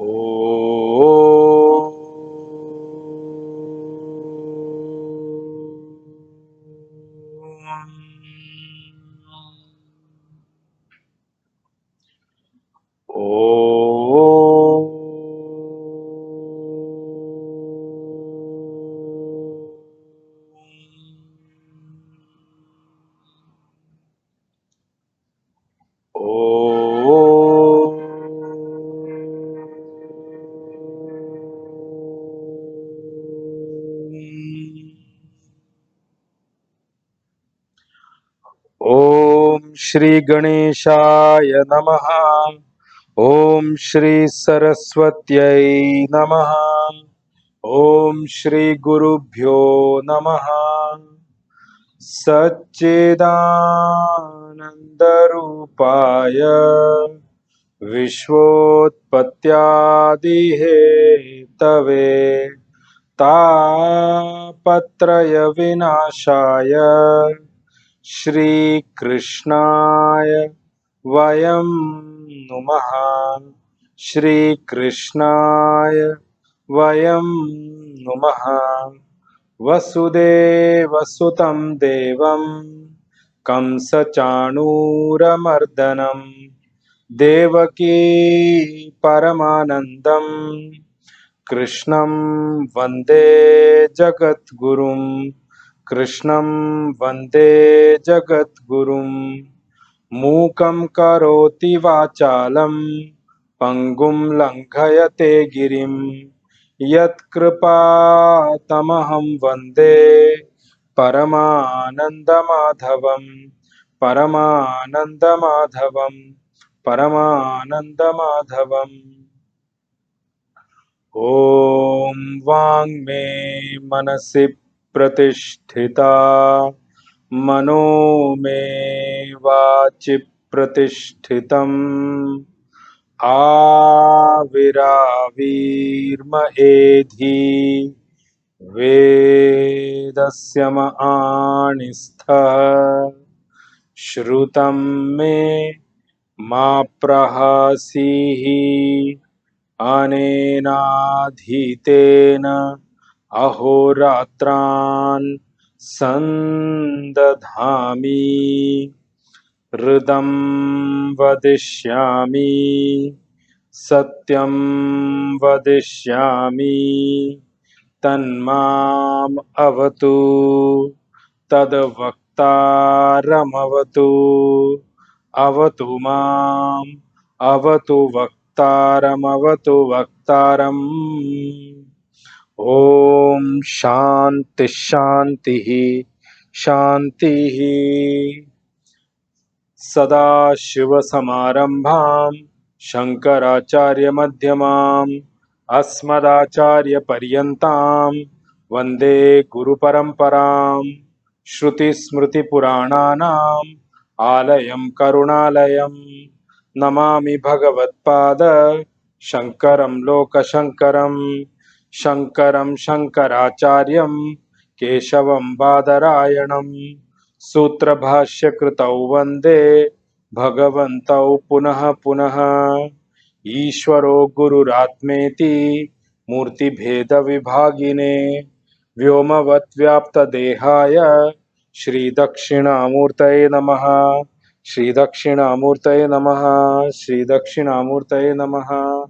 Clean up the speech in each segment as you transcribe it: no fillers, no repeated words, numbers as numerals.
ॐ ॐ श्री गणेशाय नमः। ॐ श्री सरस्वत्यै नमः। ॐ श्री गुरुभ्यो नमः। सच्चिदानन्दरूपाय विश्वोत्पत्त्यादिहेतवे तापत्रय विनाशाय श्रीकृष्णाय वयं नुमः। श्रीकृष्णाय वयं नुमः। वसुदेवसुतं देवं कंसचाणूरमर्दनं देवकी परमानन्दं कृष्णं वन्दे जगद्गुरुं। कृष्णं वन्दे जगद्गुरुं। मूकं करोति वाचालं पङ्गुं लङ्घयते गिरिं यत्कृपातमहं वन्दे परमानन्दमाधवं। परमानन्दमाधवं परमानन्दमाधवम्। ॐ वाङ्मे मनसि प्रतिष्ठिता मनो मे वाचि प्रतिष्ठितम् आविरावीर्म एधि वेदस्य माणिस्थः श्रुतं मे मा प्रहसीः अनेनाधीतेन अहोरात्रान् संदधामि हृदं वदिष्यामि सत्यं वदिष्यामि तन्माम् अवतु तद्वक्तारमवतु अवतु माम् अवतु वक्तारमवतु वक्तारम्। ॐ शान्ति शान्तिः शान्तिः। सदाशिवसमारम्भां शङ्कराचार्यमध्यमाम् अस्मदाचार्यपर्यन्तां वन्दे गुरुपरम्पराम्। श्रुतिस्मृतिपुराणानाम् आलयं करुणालयं नमामि भगवत्पाद शङ्करं लोकशङ्करं। शङ्करं शङ्कराचार्यं केशवं बादरायणं सूत्रभाष्यकृतौ वन्दे भगवन्तौ पुनः पुनः। ईश्वरो गुरुरात्मेति मूर्तिभेदविभागिने व्योमवद्व्याप्तदेहाय श्रीदक्षिणामूर्तये नमः। श्रीदक्षिणामूर्तये नमः। श्रीदक्षिणामूर्तये नमः।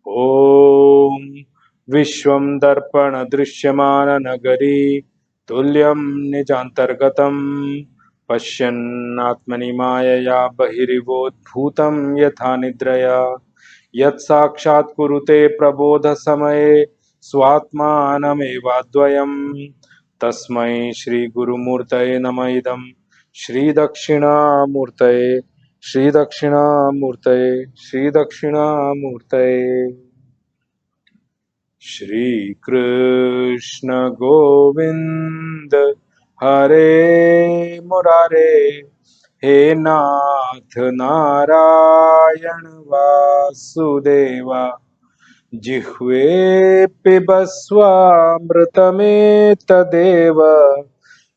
ॐ विश्वं दर्पणदृश्यमाननगरी तुल्यं निजान्तर्गतं पश्यन्नात्मनि मायया बहिरिवोद्भूतं यथा निद्रया यत्साक्षात् कुरुते प्रबोधसमये स्वात्मानमेवाद्वयं तस्मै श्रीगुरुमूर्तये नमः। इदं श्रीदक्षिणामूर्तये श्रीदक्षिणामूर्तये श्रीदक्षिणामूर्तये। श्री कृष्ण गोविंद हरे मुरारे हे नाथ नारायण वासुदेवा जिह्वे पिबस्वामृतमेतदेव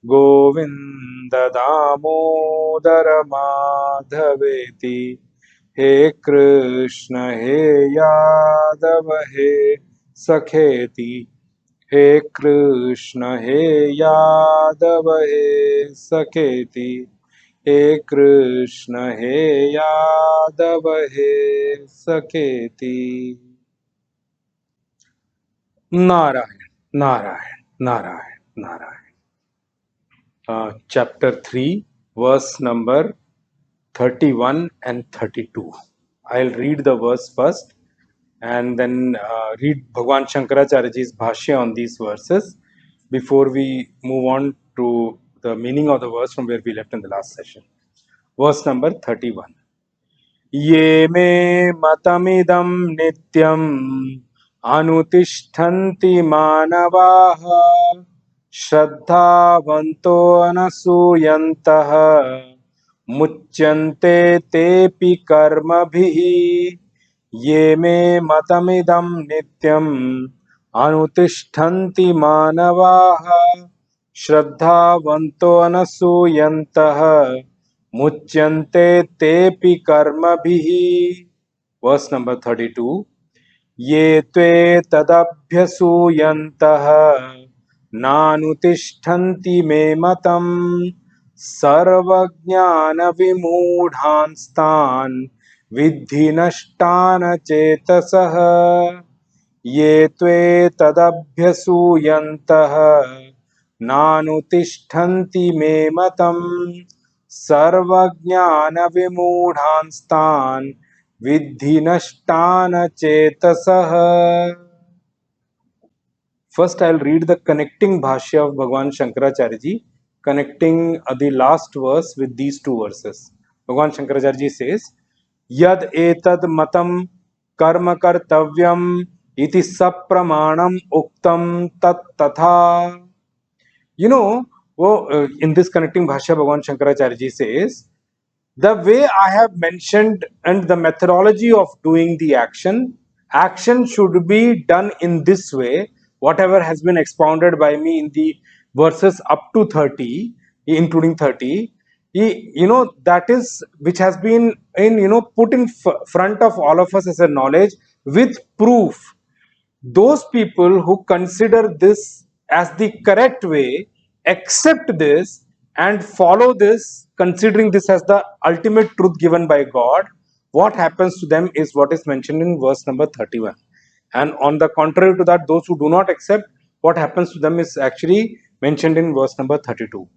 गोविन्द दामोदर माधवेति हे कृष्ण हे यादव हे सखेति, हे कृष्ण हे यादव हे सखेति, हे कृष्ण हे यादव हे सखेति। Narayan Narayan Narayan Narayan. Chapter 3, verse number 31 and 32. I'll read the verse first and then read Bhagwan Shankaracharyaji's bhashya on these verses before we move on to the meaning of the verse from where we left in the last session. Verse number 31. ये मे मतमिदं नित्यम् अनुतिष्ठन्ति मानवाः श्रद्धावन्तो अनसूयन्तः मुच्यन्ते तेऽपि कर्मभिः। ये मे मतमिदं नित्यम् अनुतिष्ठन्ति मानवाः श्रद्धावन्तो अनसूयन्तः मुच्यन्ते तेऽपि कर्मभिः। Verse number 32. ये त्वे तदभ्यसूयन्तः नानुतिष्ठन्ति मे मतम् सर्वज्ञानविमूढांस्तान् विद्धि नष्टान चेतसः। ये त्वे तदभ्यसूयन्तः नानुतिष्ठन्ति मे मतम् सर्वज्ञानविमूढांस्तान् विद्धि नष्टान चेतसः। First, I'll read the connecting bhashya of Bhagwan Shankaracharya ji, connecting the last verse with these two verses. Bhagwan Shankaracharya ji says, Yad etad matam karma kartavyam iti sapramanam uktam tat tatha. You know, in this connecting bhashya, Bhagwan Shankaracharya ji says, the way I have mentioned and the methodology of doing the action should be done in this way. Whatever has been expounded by me in the verses up to 30, including 30, that is which has been put in front of all of us as a knowledge with proof. Those people who consider this as the correct way, accept this and follow this, considering this as the ultimate truth given by God, what happens to them is what is mentioned in verse number 31. And on the contrary to that, those who do not accept, what happens to them is actually mentioned in verse number 32.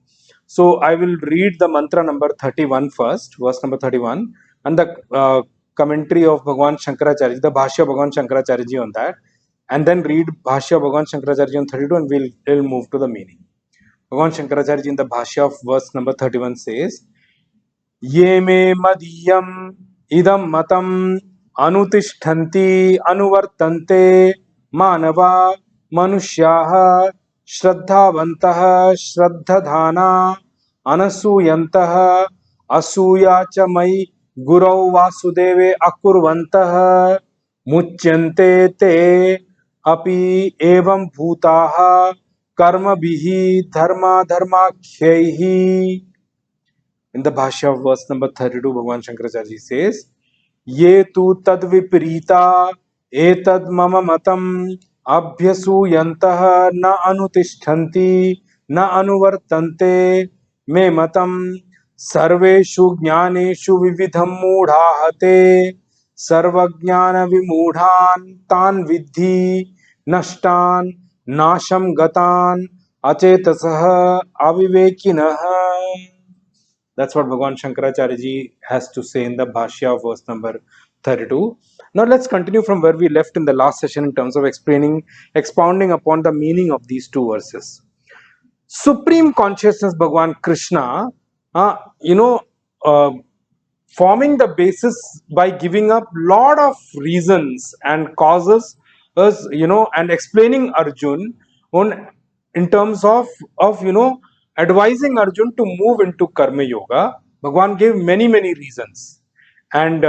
So I will read the mantra number 31 first, verse number 31, and the commentary of Bhagwan Shankaracharya, the Bhashya of Bhagwan Shankaracharya ji on that, and then read Bhashya of Bhagwan Shankaracharya ji on 32, and we'll move to the meaning. Bhagwan Shankaracharya ji in the Bhashya of verse number 31 says, ये मे मदीयम् इदं मतम् अनुतिष्ठन्ति अनुवर्तन्ते मानवा मनुष्याः श्रद्धावन्तः श्रद्धधाना अनसूयन्तः असूया च मयि गुरौ वासुदेवे अकुर्वन्तः मुच्यन्ते ते अपि एवं भूताः कर्मभिः धर्माधर्माख्यैः. In the Bhashya of verse number 32, Bhagwan Shankaracharya ji says, Ye tu tad viprita etad mama matam abhyasuyantah na anutishtanti na anuvartante me matam sarveshu jnaneshu vividham mudhahate sarvajnana vimudhan tan vidhi nashtan nasham gatan achetasah avivekinah. That's what Bhagwan Shankaracharya ji has to say in the Bhashya of verse number 32. Now let's continue from where we left in the last session in terms of expounding upon the meaning of these two verses. Supreme consciousness, Bhagwan Krishna, forming the basis by giving up lot of reasons and causes, and explaining Arjun on in terms of advising Arjun to move into Karma Yoga. Bhagwan gave many reasons, and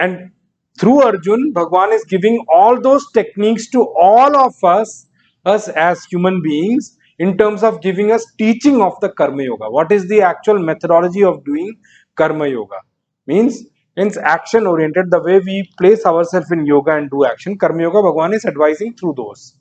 and through Arjun, Bhagwan is giving all those techniques to all of us as human beings, in terms of giving us teaching of the Karma Yoga. What is the actual methodology of doing Karma Yoga? Means Hence, action oriented, the way we place ourselves in yoga and do action, Karma Yoga, Bhagavan is advising through those.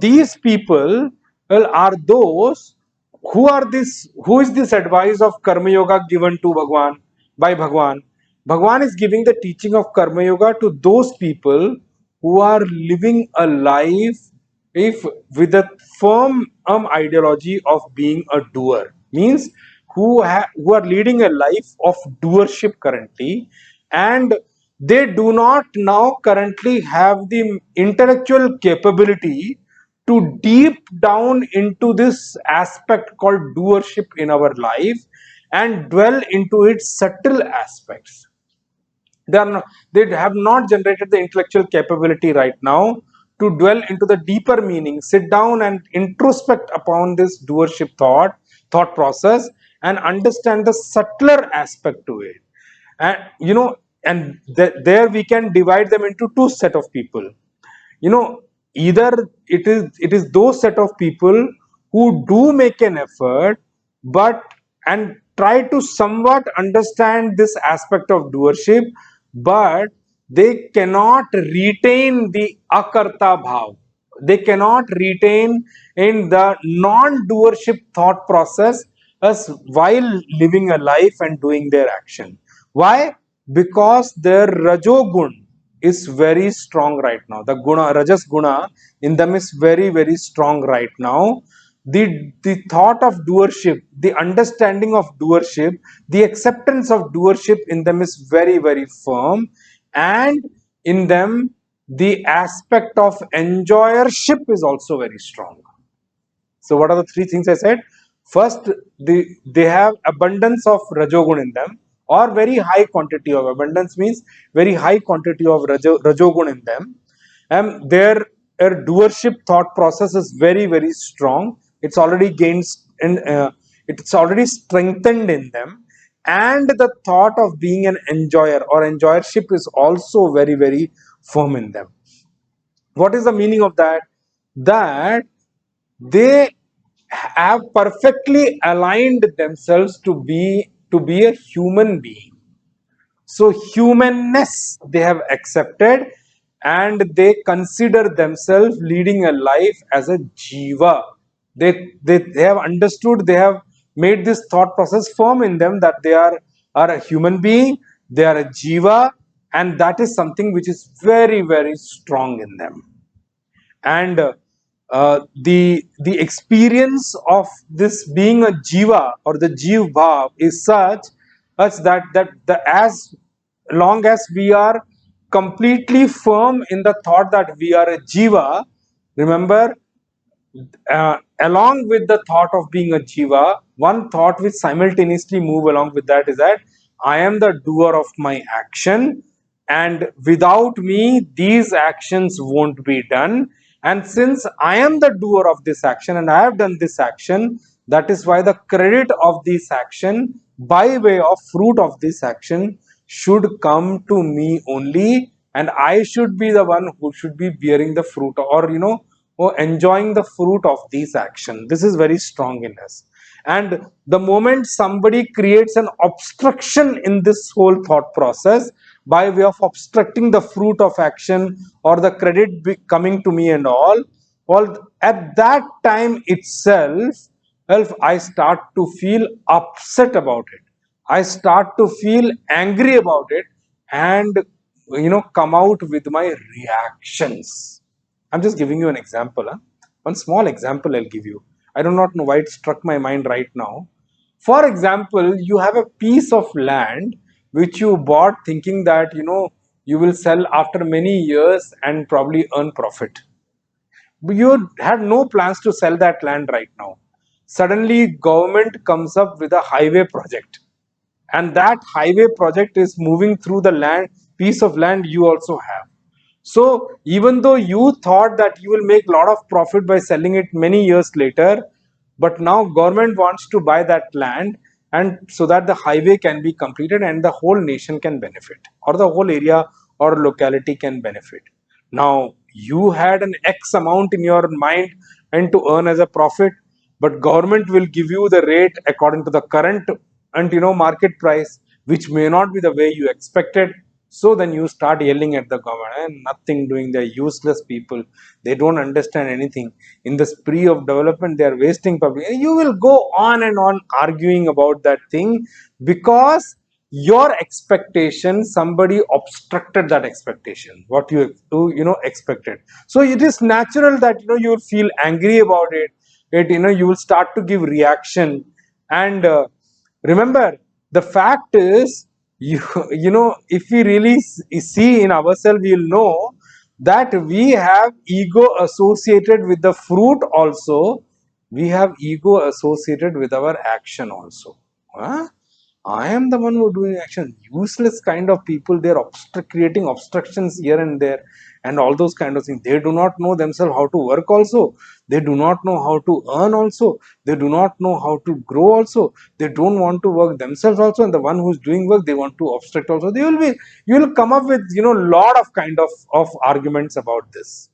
These people, well, are those who is this advice of Karma Yoga given to Bhagwan by Bhagwan? Bhagwan is giving the teaching of Karma Yoga to those people who are living a life if with a firm ideology of being a doer. Means who are leading a life of doership currently, and they do not now currently have the intellectual capability to deep down into this aspect called doership in our life and dwell into its subtle aspects. They have not generated the intellectual capability right now to dwell into the deeper meaning, sit down and introspect upon this doership thought process, and understand the subtler aspect to it. And there we can divide them into two set of people. Either it is those set of people who do make an effort but and try to somewhat understand this aspect of doership, but they cannot retain the akarta bhav. They cannot retain in the non-doership thought process as while living a life and doing their action. Why? Because their rajogun is very strong right now. The guna, rajas guna in them is very, very strong right now. The thought of doership, the understanding of doership, the acceptance of doership in them is very, very firm, and in them the aspect of enjoyership is also very strong. So what are the three things I said? First, they have abundance of rajogun in them, or very high quantity of abundance, means very high quantity of rajogun in them. And their doership thought process is very, very strong. It's already gained in, it's already strengthened in them. And the thought of being an enjoyer or enjoyership is also very, very firm in them. What is the meaning of that? That they have perfectly aligned themselves to be a human being. So humanness they have accepted, and they consider themselves leading a life as a jiva. They have understood, they have made this thought process firm in them that they are a human being, they are a jiva, and that is something which is very, very strong in them. And the experience of this being a jiva or the jiv bhav is such that as long as we are completely firm in the thought that we are a jiva, remember, along with the thought of being a jiva, one thought which simultaneously move along with that is that I am the doer of my action, and without me these actions won't be done. And since I am the doer of this action and I have done this action, that is why the credit of this action by way of fruit of this action should come to me only, and I should be the one who should be bearing the fruit, or enjoying the fruit of these action. This is very strong in us. And the moment somebody creates an obstruction in this whole thought process by way of obstructing the fruit of action or the credit coming to me and all at that time itself, I start to feel upset about it. I start to feel angry about it, and come out with my reactions. I'm just giving you an example. One small example I'll give you. I do not know why it struck my mind right now. For example, you have a piece of land which you bought thinking that you will sell after many years and probably earn profit. But you had no plans to sell that land right now. Suddenly, government comes up with a highway project, and that highway project is moving through the piece of land you also have. So even though you thought that you will make a lot of profit by selling it many years later, but now government wants to buy that land, and so that the highway can be completed and the whole nation can benefit, or the whole area or locality can benefit. Now you had an X amount in your mind and to earn as a profit, but government will give you the rate according to the current and market price, which may not be the way you expected. So then you start yelling at the government, and nothing doing. They're useless people. They don't understand anything. In the spree of development, they are wasting public. You will go on and on arguing about that thing because your expectation, somebody obstructed that expectation, what you expected. So it is natural that you will feel angry about it, you will start to give reaction. And remember, the fact is, if we really see in ourselves, we'll know that we have ego associated with the fruit also. We have ego associated with our action also. Huh? I am the one who doing action. Useless kind of people, they're creating obstructions here and there, and all those kind of things. They do not know themselves how to work also. They do not know how to earn also. They do not know how to grow also. They don't want to work themselves also. And the one who's doing work, they want to obstruct also. You will come up with lot of kind of arguments about this.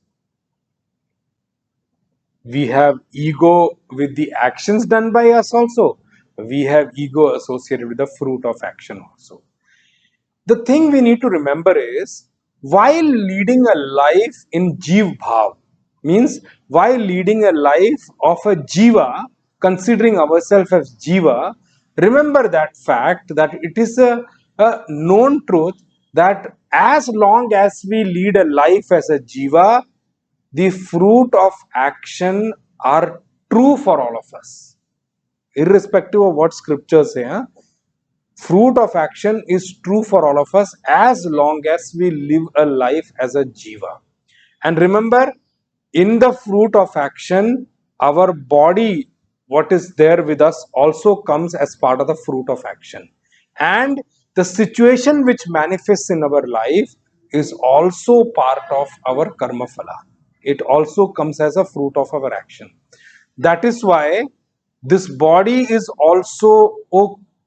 We have ego with the actions done by us also. We have ego associated with the fruit of action also. The thing we need to remember is, while leading a life in Jeev Bhav, means while leading a life of a Jiva, considering ourselves as Jiva, remember that fact that it is a known truth that as long as we lead a life as a Jiva, the fruit of action are true for all of us, irrespective of what scriptures say. Fruit of action is true for all of us as long as we live a life as a jiva. And remember, in the fruit of action, our body, what is there with us, also comes as part of the fruit of action. And the situation which manifests in our life is also part of our karma phala. It also comes as a fruit of our action. That is why this body is also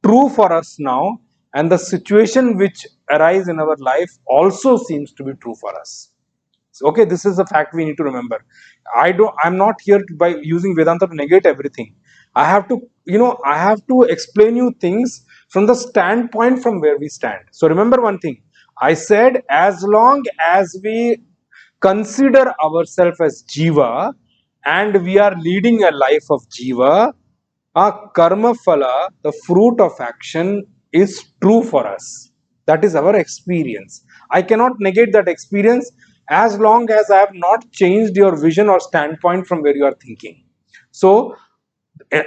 true for us now, and the situation which arise in our life also seems to be true for us. Okay, this is a fact we need to remember. I'm not here by using Vedanta to negate everything. I have to explain you things from the standpoint from where we stand. So remember one thing, I said, as long as we consider ourselves as jiva and we are leading a life of jiva, our karma phala, the fruit of action, is true for us. That is our experience. I cannot negate that experience as long as I have not changed your vision or standpoint from where you are thinking. So,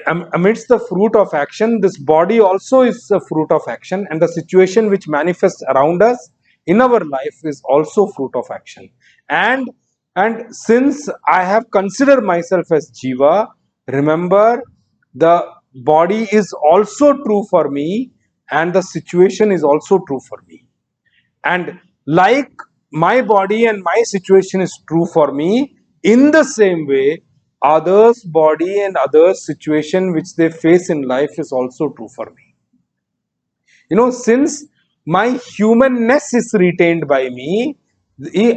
amidst the fruit of action, this body also is a fruit of action, and the situation which manifests around us in our life is also fruit of action. And since I have considered myself as jiva, remember, the body is also true for me, and the situation is also true for me. And like my body and my situation is true for me, in the same way, others' body and others' situation which they face in life is also true for me. Since my humanness is retained by me,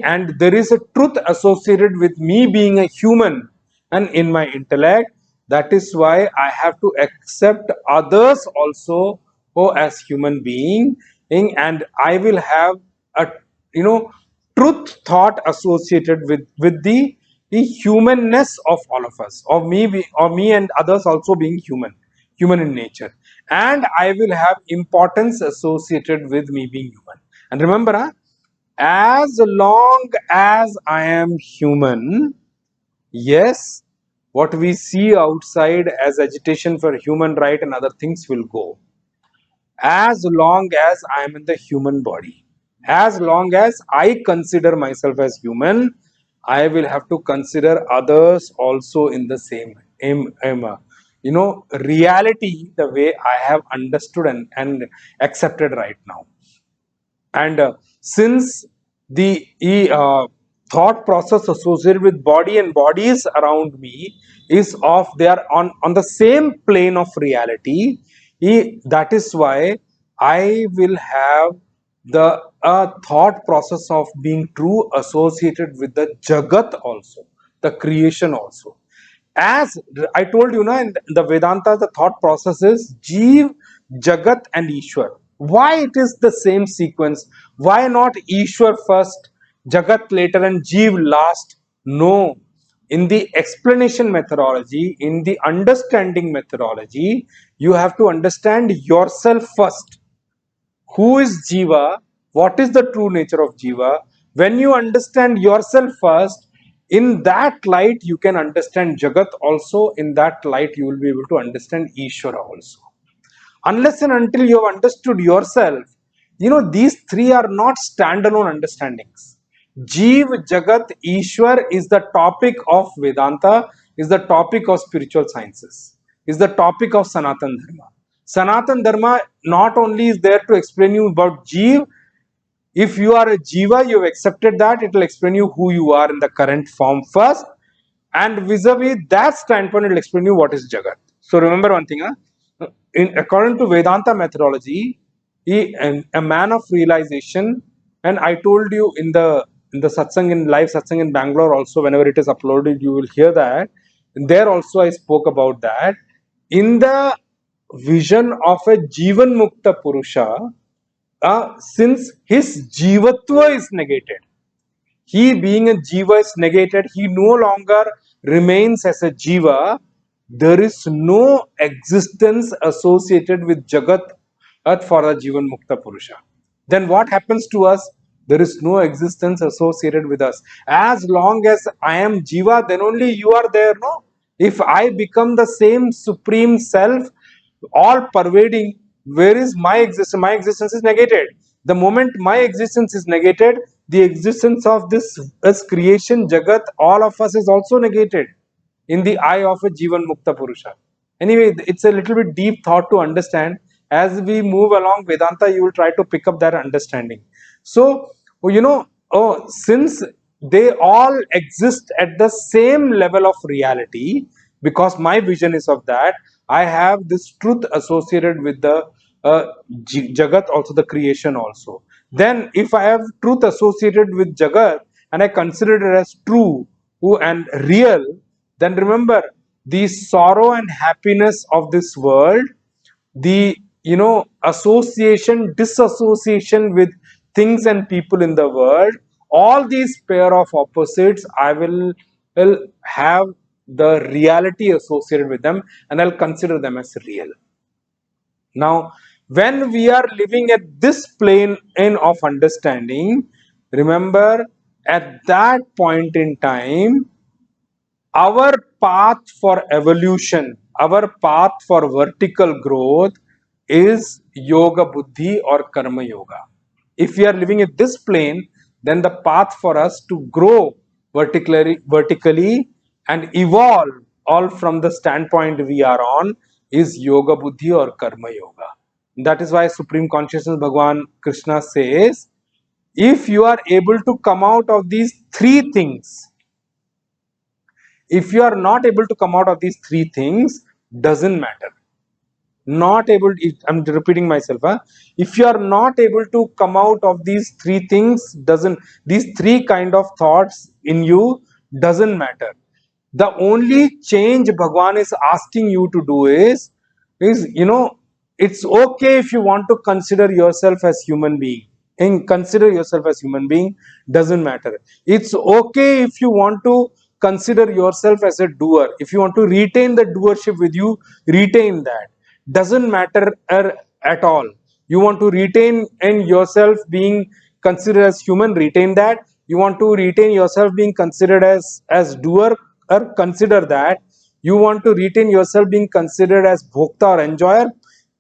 and there is a truth associated with me being a human and in my intellect, that is why I have to accept others also as human being, and I will have a truth thought associated with the humanness of all of us, or me and others also being human in nature, and I will have importance associated with me being human. And remember, as long as I am human, yes, what we see outside as agitation for human right and other things will go. As long as I am in the human body, as long as I consider myself as human, I will have to consider others also in the same reality, the way I have understood and accepted right now. And since the thought process associated with body and bodies around me is they are on the same plane of reality, that is why I will have the thought process of being true associated with the jagat also, the creation also. As I told you, in the Vedanta, the thought process is Jeev, Jagat, and Ishwar. Why it is the same sequence? Why not Ishwar first, Jagat later, and Jeev last? No. In the explanation methodology, in the understanding methodology, you have to understand yourself first. Who is Jiva? What is the true nature of Jiva? When you understand yourself first, in that light you can understand Jagat also. In that light you will be able to understand Ishvara also. Unless and until you have understood yourself, these three are not standalone understandings. Jeev, Jagat, Ishwar is the topic of Vedanta, is the topic of spiritual sciences, is the topic of Sanatan Dharma. Sanatan Dharma not only is there to explain you about Jeev. If you are a Jiva, you have accepted that, it will explain you who you are in the current form first, and vis-a-vis that standpoint, it will explain you what is Jagat. So remember one thing, according to Vedanta methodology, a man of realization, and I told you in the satsang, in live satsang in Bangalore also, whenever it is uploaded, you will hear that. And there also I spoke about that. In the vision of a Jivan Mukta Purusha, since his jivatva is negated, he being a jiva is negated, he no longer remains as a jiva, there is no existence associated with Jagat for the Jivan Mukta Purusha. Then what happens to us? There is no existence associated with us. As long as I am jiva, then only you are there, no? If I become the same supreme self, all pervading, where is my existence? My existence is negated. The moment my existence is negated, the existence of this as creation, Jagat, all of us is also negated in the eye of a Jivan Mukta Purusha. Anyway, it's a little bit deep thought to understand. As we move along Vedanta, you will try to pick up that understanding. So, since they all exist at the same level of reality, because my vision is of that, I have this truth associated with the Jagat, also the creation also. Then if I have truth associated with Jagat and I consider it as true and real, then remember the sorrow and happiness of this world, the association, disassociation with things and people in the world, all these pair of opposites, I will have the reality associated with them, and I'll consider them as real. Now, when we are living at this plane of understanding, remember, at that point in time, our path for evolution, our path for vertical growth is yoga buddhi or karma yoga. If we are living in this plane, then the path for us to grow vertically and evolve all from the standpoint we are on is yoga buddhi or karma yoga. That is why Supreme Consciousness Bhagavan Krishna says, if you are able to come out of these three things, if you are not able to come out of these three things, doesn't matter. Not able, I'm repeating myself, if you are not able to come out of these three things, these three kind of thoughts in you, doesn't matter. The only change Bhagwan is asking you to do is it's okay if you want to consider yourself as human being, and consider yourself as human being, doesn't matter. It's okay if you want to consider yourself as a doer. If you want to retain the doership with you, retain that, doesn't matter at all. You want to retain and yourself being considered as human, retain that. You want to retain yourself being considered as doer, or consider that. You want to retain yourself being considered as bhokta or enjoyer,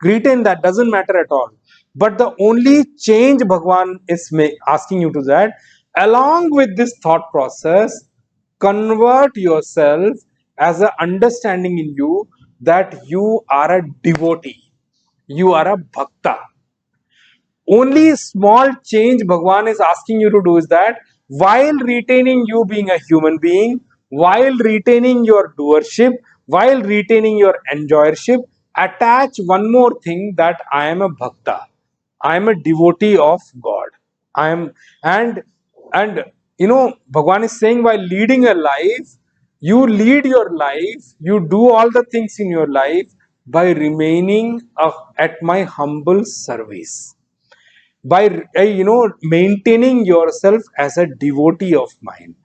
retain that, doesn't matter at all. But the only change Bhagwan is asking you to that, along with this thought process, convert yourself as an understanding in you that you are a devotee, you are a bhakta. Only small change Bhagwan is asking you to do is that, while retaining you being a human being, while retaining your doership, while retaining your enjoyership, attach one more thing, that I am a bhakta, I am a devotee of God. I am, and Bhagwan is saying, while leading a life, you lead your life, you do all the things in your life, by remaining at my humble service, by maintaining yourself as a devotee of mine.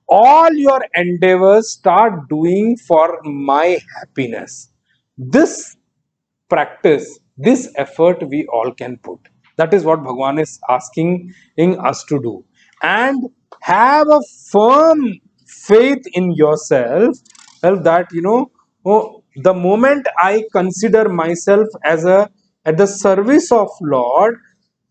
All your endeavors start doing for my happiness. This practice, this effort we all can put. That is what Bhagwan is asking in us to do. And have a firm faith in yourself, that the moment I consider myself as a at the service of Lord,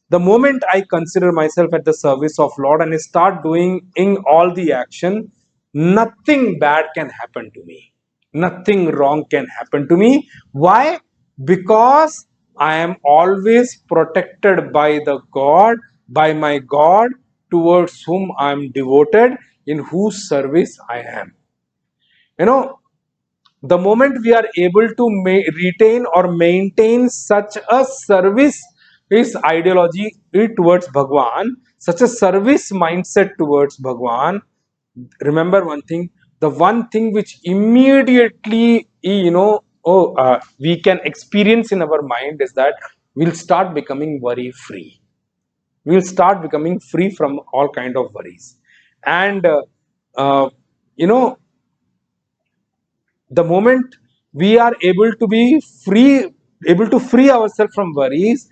the moment I consider myself at the service of Lord and I start doing in all the action, nothing bad can happen to me. Nothing wrong can happen to me. Why? Because I am always protected by the God, by my God, towards whom I am devoted, in whose service I am. You know, the moment we are able to retain or maintain such a service is ideology towards Bhagwan, such a service mindset towards Bhagwan. Remember one thing, the one thing which immediately we can experience in our mind is that we'll start becoming worry free. We'll start becoming free from all kind of worries. And uh, you know the moment we are able to be free, able to free ourselves from worries,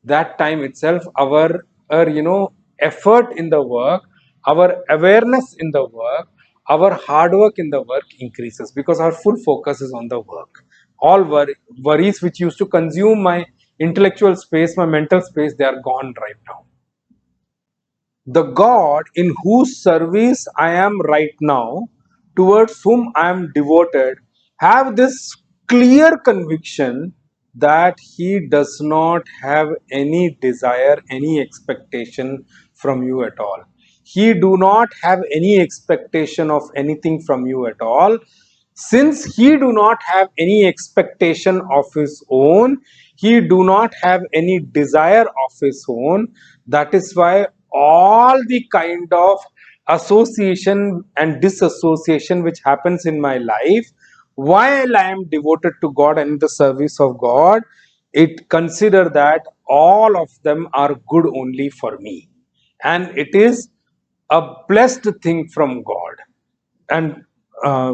that time itself our effort in the work, our awareness in the work, our hard work in the work increases, because our full focus is on the work. All worries which used to consume my intellectual space, my mental space, they are gone right now. The God in whose service I am right now, towards whom I am devoted, have this clear conviction that He does not have any desire, any expectation from you at all. He do not have any expectation of anything from you at all. Since He do not have any expectation of His own, He do not have any desire of His own. That is why all the kind of association and disassociation which happens in my life, while I am devoted to God and in the service of God, it consider that all of them are good only for me, and it is a blessed thing from God. And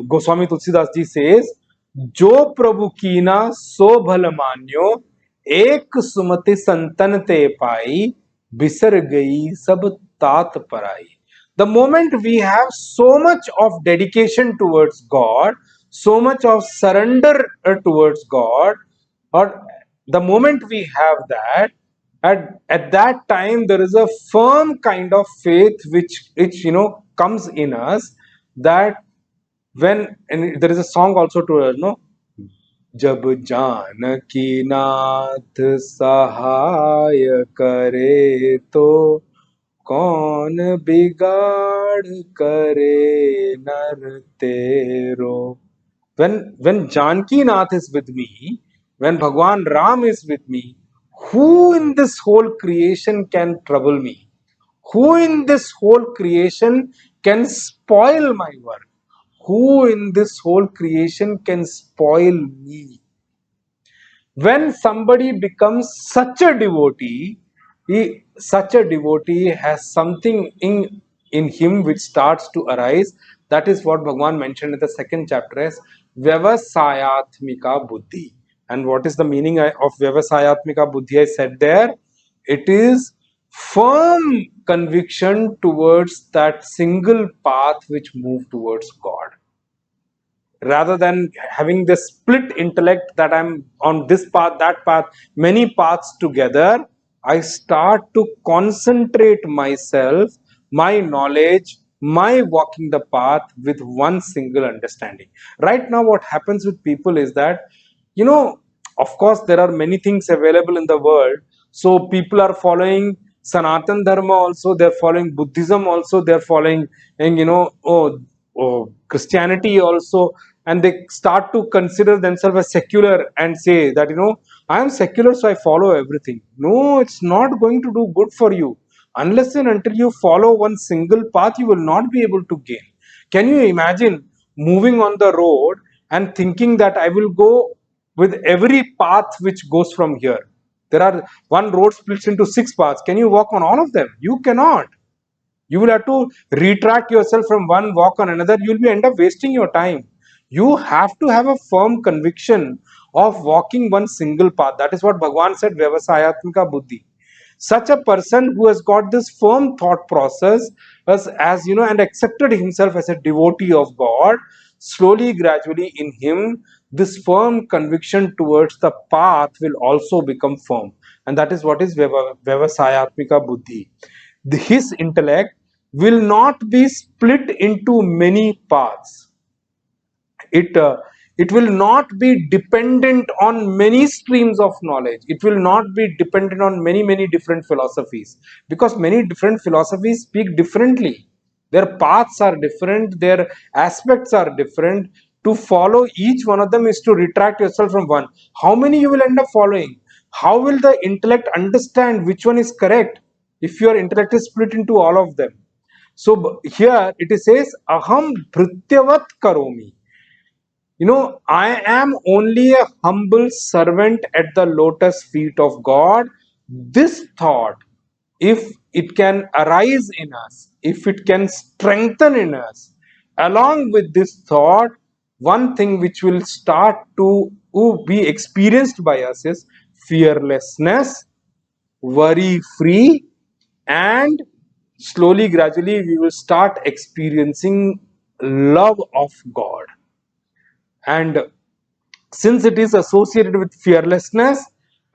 Goswami Tulsidas ji says, जो प्रभु कीना सो भल मान्यो, एक सुमति संतन ते पाई, बिसर गई सब तात पराई. The moment we have so much of dedication towards God, so much of surrender towards God, or the moment we have that, at that time there is a firm kind of faith which comes in us, that when, and there is a song also to जब जानकी नाथ सहाय करे तो कौन बिगाड़ करे नर तेरो. When Janki Nath is with me, when Bhagwan Ram is with me, who in this whole creation can trouble me? Who in this whole creation can spoil my work? Who in this whole creation can spoil me? When somebody becomes such a devotee, such a devotee has something in him which starts to arise. That is what Bhagwan mentioned in the second chapter as Vyavasayatmika Buddhi. And what is the meaning of Vyavasayatmika Buddhi? I said there, it is firm conviction towards that single path which move towards God, rather than having this split intellect that I'm on this path, that path, many paths together. I start to concentrate myself, my knowledge, my walking the path with one single understanding. Right now, what happens with people is that, of course, there are many things available in the world. So people are following Sanatan Dharma also, they're following Buddhism also, they're following, and Christianity also, and they start to consider themselves as secular and say that, I am secular, so I follow everything. No, it's not going to do good for you. Unless and until you follow one single path, you will not be able to gain. Can you imagine moving on the road and thinking that I will go with every path which goes from here. There are one road splits into 6 paths. Can you walk on all of them? You cannot. You will have to retract yourself from one walk on another. You'll be end up wasting your time. You have to have a firm conviction of walking one single path. That is what Bhagavan said, Vyavasayatmika Buddhi. Such a person who has got this firm thought process as you know, and accepted himself as a devotee of God, slowly, gradually in him, this firm conviction towards the path will also become firm. And that is what is Vyavasayatmika Buddhi. His intellect will not be split into many paths. It will not be dependent on many streams of knowledge. It will not be dependent on many different philosophies, because many different philosophies speak differently. Their paths are different, their aspects are different. To follow each one of them is to retract yourself from one. How many you will end up following? How will the intellect understand which one is correct if your intellect is split into all of them? So here it says aham bhrutyavat karomi. I am only a humble servant at the lotus feet of God. This thought, if it can arise in us, if it can strengthen in us, along with this thought, one thing which will start to be experienced by us is fearlessness, worry free, and slowly, gradually, we will start experiencing love of God. And since it is associated with fearlessness,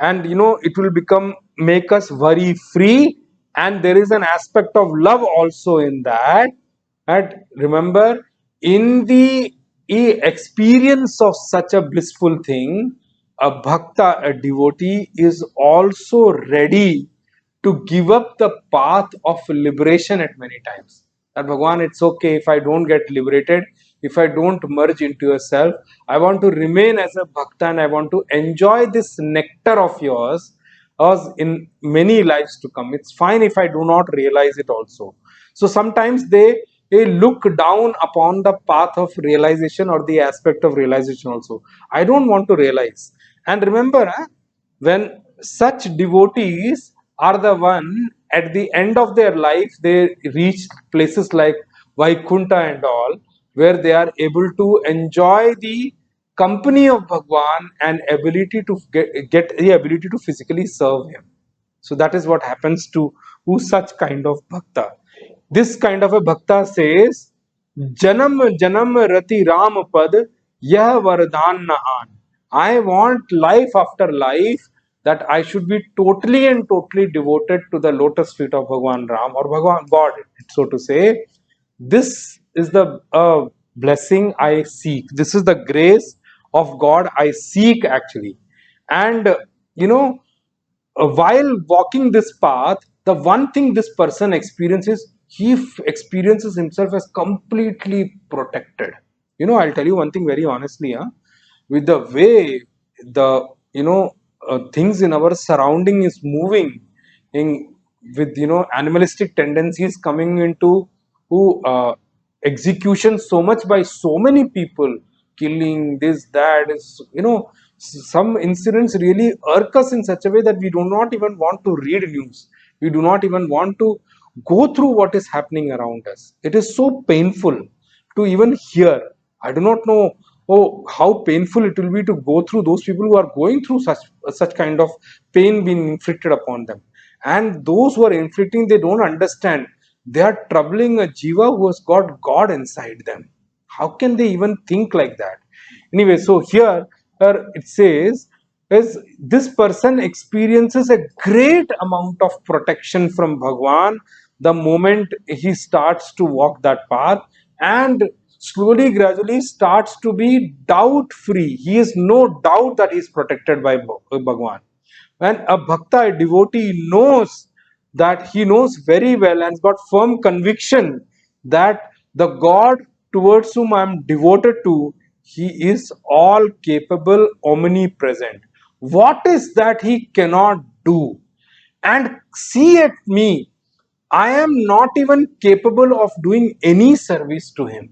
and it will make us worry free, and there is an aspect of love also in that. And remember, in the experience of such a blissful thing, a bhakta, a devotee, is also ready to give up the path of liberation at many times. That Bhagwan, it's okay if I don't get liberated, if I don't merge into yourself. I want to remain as a bhakta and I want to enjoy this nectar of yours as in many lives to come. It's fine if I do not realize it also. So sometimes they look down upon the path of realization or the aspect of realization also. I don't want to realize. And remember, when such devotees are the one at the end of their life, they reach places like Vaikunta and all, where they are able to enjoy the company of Bhagwan and ability to get the ability to physically serve him. So that is what happens to who such kind of bhakta. This kind of a bhakta says, Janam Janam Rati Ram Pad Yah Vardhan Nahan. I want life after life that I should be totally and totally devoted to the lotus feet of Bhagwan Ram or Bhagwan God, so to say. This is the blessing I seek. This is the grace of God I seek actually. And while walking this path, the one thing this person experiences, he experiences himself as completely protected. I'll tell you one thing very honestly, with the way the things in our surrounding is moving, in with animalistic tendencies coming into who execution so much by so many people, killing this that is some incidents really irk us in such a way that we do not even want to read news. We do not even want to go through what is happening around us. It is so painful to even hear. I do not know how painful it will be to go through those people who are going through such kind of pain being inflicted upon them. And those who are inflicting, they don't understand. They are troubling a jiva who has got God inside them. How can they even think like that? Anyway, so here it says, is this person experiences a great amount of protection from Bhagwan the moment he starts to walk that path, and slowly, gradually starts to be doubt free. He is no doubt that he is protected by Bhagwan. When a bhakta, a devotee, knows that he knows very well and has got firm conviction that the God towards whom I am devoted to, he is all capable, omnipresent. What is that he cannot do? And see at me, I am not even capable of doing any service to him.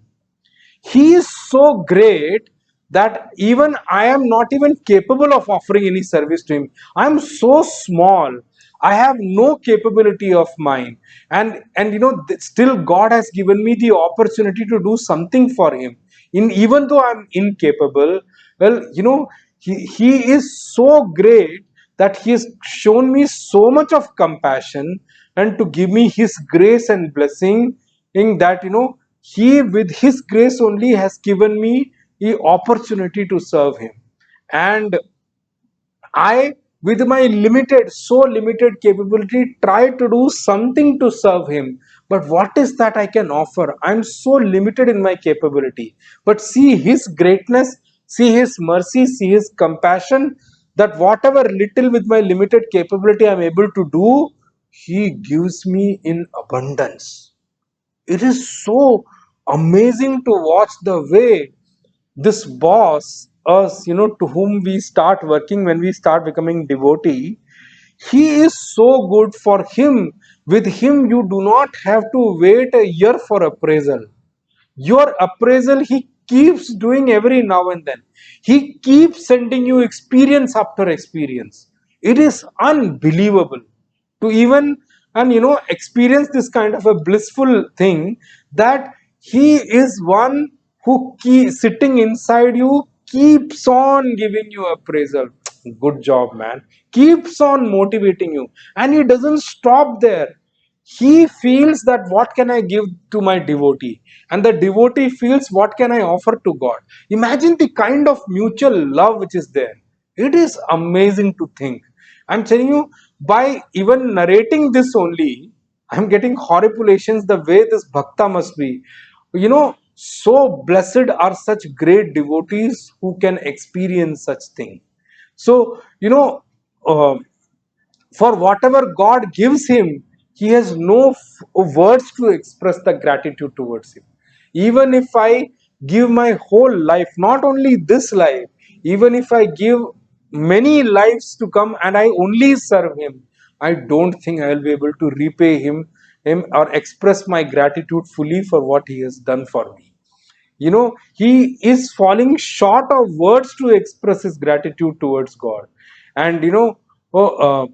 He is so great that even I am not even capable of offering any service to him. I am so small. I have no capability of mine. And still God has given me the opportunity to do something for him. Even though I'm incapable, well, he is so great that he has shown me so much of compassion and to give me his grace and blessing in that, he with his grace only has given me the opportunity to serve him. And I, with my so limited capability, try to do something to serve him. But what is that I can offer? I'm so limited in my capability, but see his greatness, see his mercy, see his compassion, that whatever little with my limited capability I'm able to do, he gives me in abundance. It is so amazing to watch the way this boss, us, to whom we start working when we start becoming devotee, he is so good. For him, with him you do not have to wait a year for appraisal. Your appraisal he keeps doing every now and then. He keeps sending you experience after experience. It is unbelievable to even and experience this kind of a blissful thing, that he is one who sitting inside you keeps on giving you appraisal. Good job, man. Keeps on motivating you, and he doesn't stop there. He feels that what can I give to my devotee, and the devotee feels what can I offer to God. Imagine the kind of mutual love which is there. It is amazing to think. I'm telling you, by even narrating this only, I'm getting horripilations the way this bhakta must be. So blessed are such great devotees who can experience such thing. So, uh, for whatever God gives him, he has no words to express the gratitude towards him. Even if I give my whole life, not only this life, even if I give many lives to come and I only serve him, I don't think I will be able to repay him or express my gratitude fully for what he has done for me. He is falling short of words to express his gratitude towards God. And oh,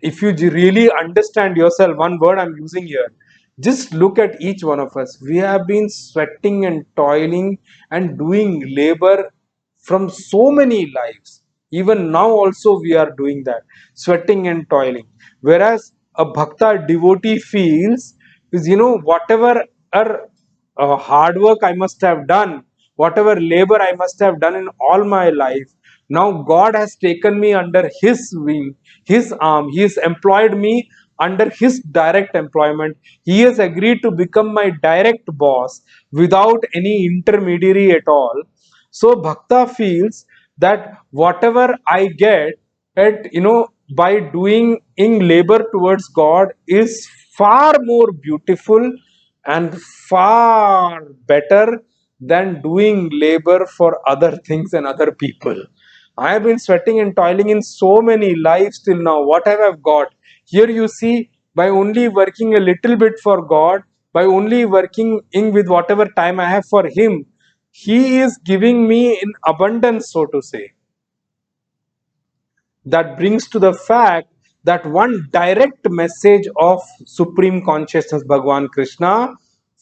if you really understand yourself, one word I'm using here, just look at each one of us. We have been sweating and toiling and doing labor from so many lives. Even now also we are doing that, sweating and toiling. Whereas a bhakta devotee feels is, whatever hard work I must have done, whatever labor I must have done in all my life, now God has taken me under his wing, his arm. He has employed me under his direct employment. He has agreed to become my direct boss without any intermediary at all. So Bhakta feels that whatever I get at, by doing in labor towards God is far more beautiful and far better than doing labor for other things and other people. I have been sweating and toiling in so many lives till now. What have I got? Here you see, by only working a little bit for God, by only working in with whatever time I have for Him, He is giving me in abundance, so to say. That brings to the fact that one direct message of Supreme Consciousness, Bhagavan Krishna,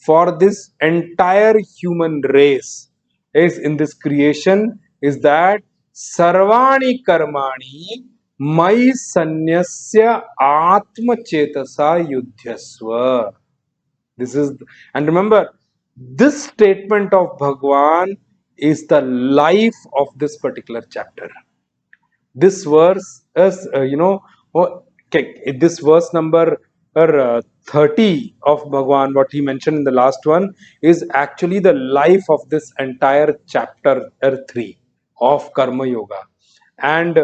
for this entire human race is in this creation is that Sarvani Karmani Mai Sanyasya Atma Chetasa Yudhyasva. This is, and remember, this statement of Bhagavan is the life of this particular chapter. This verse is, okay, this verse number 30 of Bhagavan, what he mentioned in the last one, is actually the life of this entire chapter 3 of Karma Yoga. And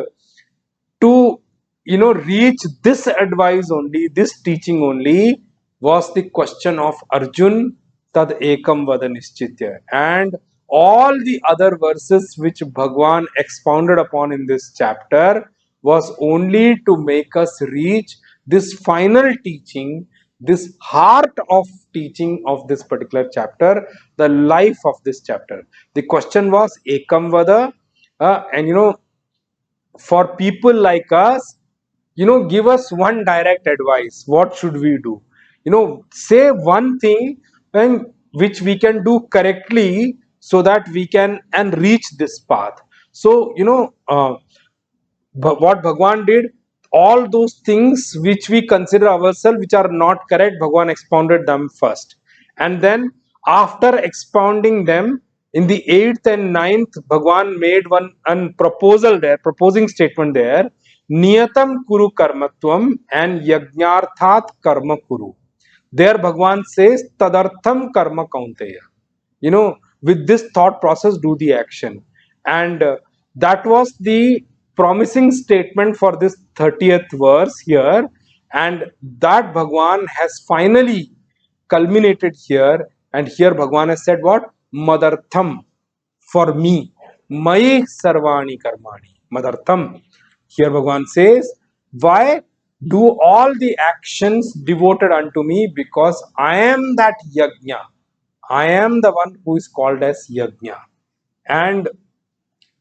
to reach this advice only, this teaching only, was the question of Arjun tad ekam vada nischitya, and all the other verses which Bhagwan expounded upon in this chapter was only to make us reach this final teaching, this heart of teaching of this particular chapter, the life of this chapter. The question was Ekam Vada, and for people like us, give us one direct advice. What should we do? Say one thing and which we can do correctly so that we can and reach this path. So, what Bhagwan did, all those things which we consider ourselves which are not correct, Bhagwan expounded them first. And then after expounding them, in the 8th and 9th, Bhagwan made one proposal there, proposing statement there, Niyatam Kuru Karmatvam and Yajnarthat Karma Kuru. There Bhagwan says, Tadartham Karma Kaunteya. With this thought process, do the action. And that was the promising statement for this 30th verse here. And that Bhagwan has finally culminated here. And here Bhagwan has said what? Madartham, for me. Mai sarvani karmani. Madartham. Here Bhagwan says, why do all the actions devoted unto me? Because I am that yajna. I am the one who is called as Yajna. And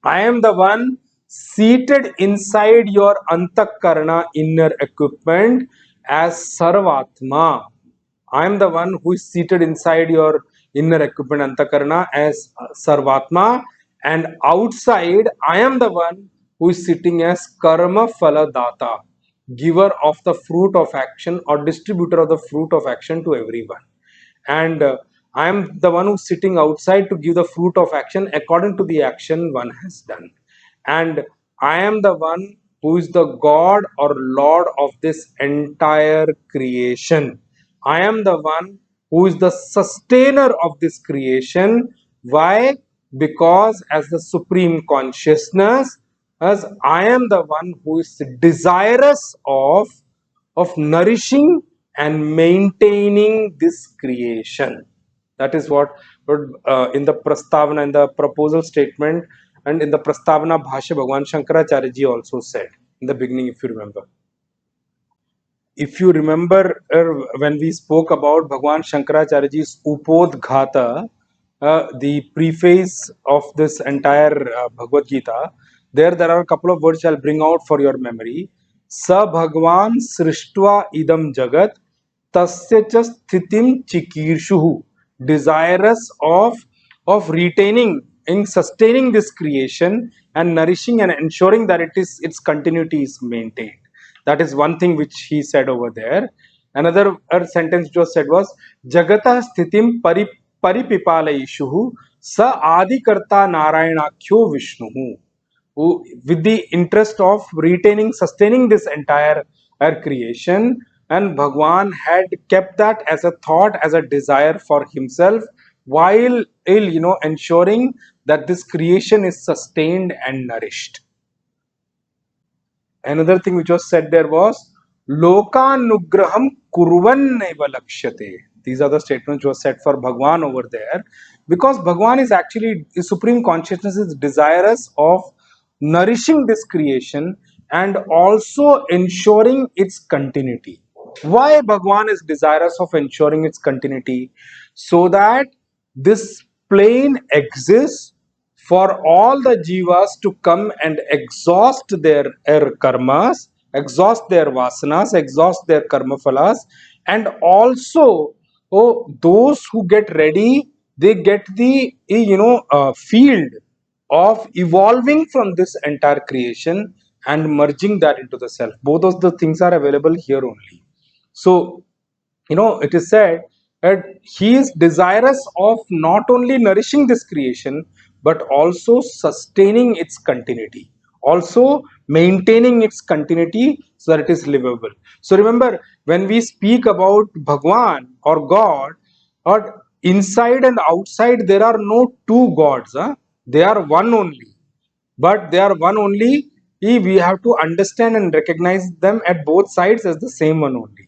I am the one seated inside your Antakarana inner equipment as Sarvatma. I am the one who is seated inside your inner equipment Antakarana as Sarvatma. And outside, I am the one who is sitting as Karma Phala Data, giver of the fruit of action or distributor of the fruit of action to everyone. And I am the one who's sitting outside to give the fruit of action according to the action one has done. And I am the one who is the God or Lord of this entire creation. I am the one who is the sustainer of this creation. Why? Because as the supreme consciousness, as I am the one who is desirous of nourishing and maintaining this creation. That is what in the Prastavana, in the proposal statement, and in the Prastavana Bhashya, Bhagwan Shankaracharya ji also said in the beginning, if you remember. If you remember when we spoke about Bhagwan Shankaracharya ji's Upodghata, the preface of this entire Bhagavad Gita, there are a couple of words I'll bring out for your memory. Sa Bhagwan Srishtva Idam Jagat Tasya cha Sthitim Chikirshuhu, desirous of retaining and sustaining this creation and nourishing and ensuring that its continuity is maintained. That is one thing which he said over there. Another sentence which was said was Jagata Sthitim Paripipalayishuhu Sa Adikarta Narayanakhyo Vishnuhu. Who, with the interest of retaining, sustaining this entire creation, and Bhagwan had kept that as a thought, as a desire for himself, while ensuring that this creation is sustained and nourished. Another thing which was said there was Lokanugraham kurvannaiva lakshyate. These are the statements which was said for Bhagwan over there, because Bhagwan is actually, the supreme consciousness is desirous of nourishing this creation and also ensuring its continuity. Why Bhagwan is desirous of ensuring its continuity? So that this plane exists for all the jivas to come and exhaust their karmas, exhaust their vasanas, exhaust their karma phalas, and also those who get ready, they get the field of evolving from this entire creation and merging that into the self. Both of the things are available here only. So, it is said that he is desirous of not only nourishing this creation, but also sustaining its continuity, also maintaining its continuity so that it is livable. So remember, when we speak about Bhagwan or God, or inside and outside, there are no two gods. They are one only. But they are one only. We have to understand and recognize them at both sides as the same one only.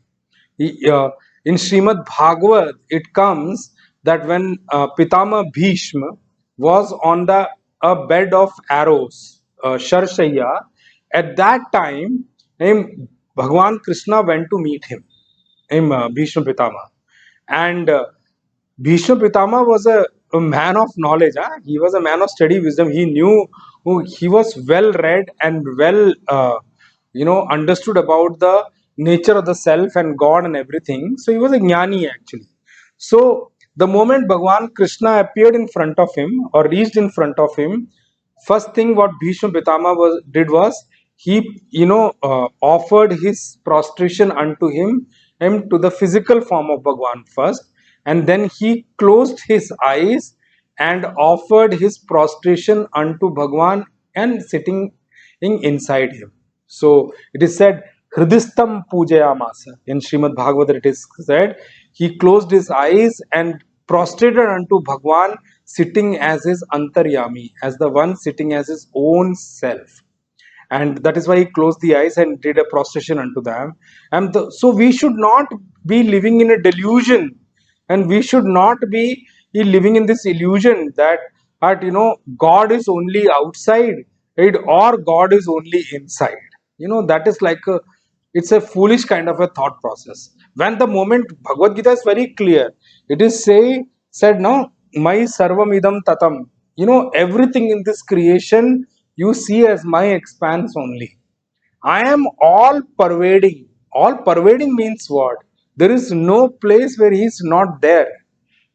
In Srimad Bhagavad, it comes that when Pitama Bhishma was on the bed of arrows, Sharshaya, at that time, Bhagwan Krishna went to meet him, Bhishma Pitama. And Bhishma Pitama was a man of knowledge. Huh? He was a man of steady wisdom. He knew, he was well read and well, understood about the nature of the self and God and everything. So he was a jnani actually. So the moment Bhagwan Krishna appeared in front of him or reached in front of him, first thing what Bhishma Pitama did was he, offered his prostration unto him to the physical form of Bhagwan first, and then he closed his eyes and offered his prostration unto Bhagwan and sitting inside him. So it is said, Hridistam Pujayamasa. In Srimad Bhagavatam it is said, he closed his eyes and prostrated unto Bhagwan, sitting as his antaryami, as the one sitting as his own self. And that is why he closed the eyes and did a prostration unto them. And so we should not be living in a delusion, and we should not be living in this illusion that God is only outside, right, or God is only inside. That is like it's a foolish kind of a thought process. When the moment Bhagavad Gita is very clear, it is said no, my sarvam idam tatam. Everything in this creation you see as my expanse only. I am all pervading. All pervading means what? There is no place where he is not there.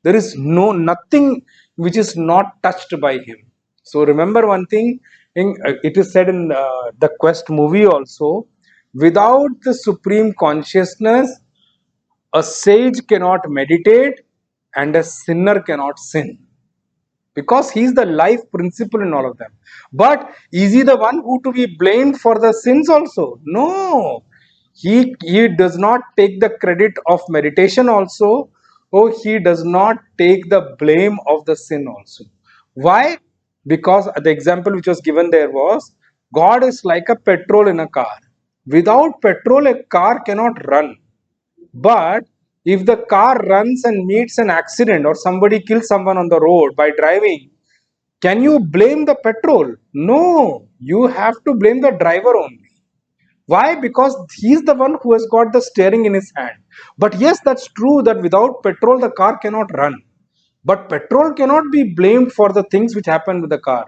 There is nothing which is not touched by him. So remember one thing, it is said in the Quest movie also, without the supreme consciousness, a sage cannot meditate and a sinner cannot sin, because he is the life principle in all of them. But is he the one who to be blamed for the sins also? No. He does not take the credit of meditation also, or he does not take the blame of the sin also. Why? Because the example which was given there was, God is like a petrol in a car. Without petrol, a car cannot run. But if the car runs and meets an accident or somebody kills someone on the road by driving, can you blame the petrol? No, you have to blame the driver only. Why? Because he's the one who has got the steering in his hand. But yes, that's true that without petrol the car cannot run. But petrol cannot be blamed for the things which happen with the car.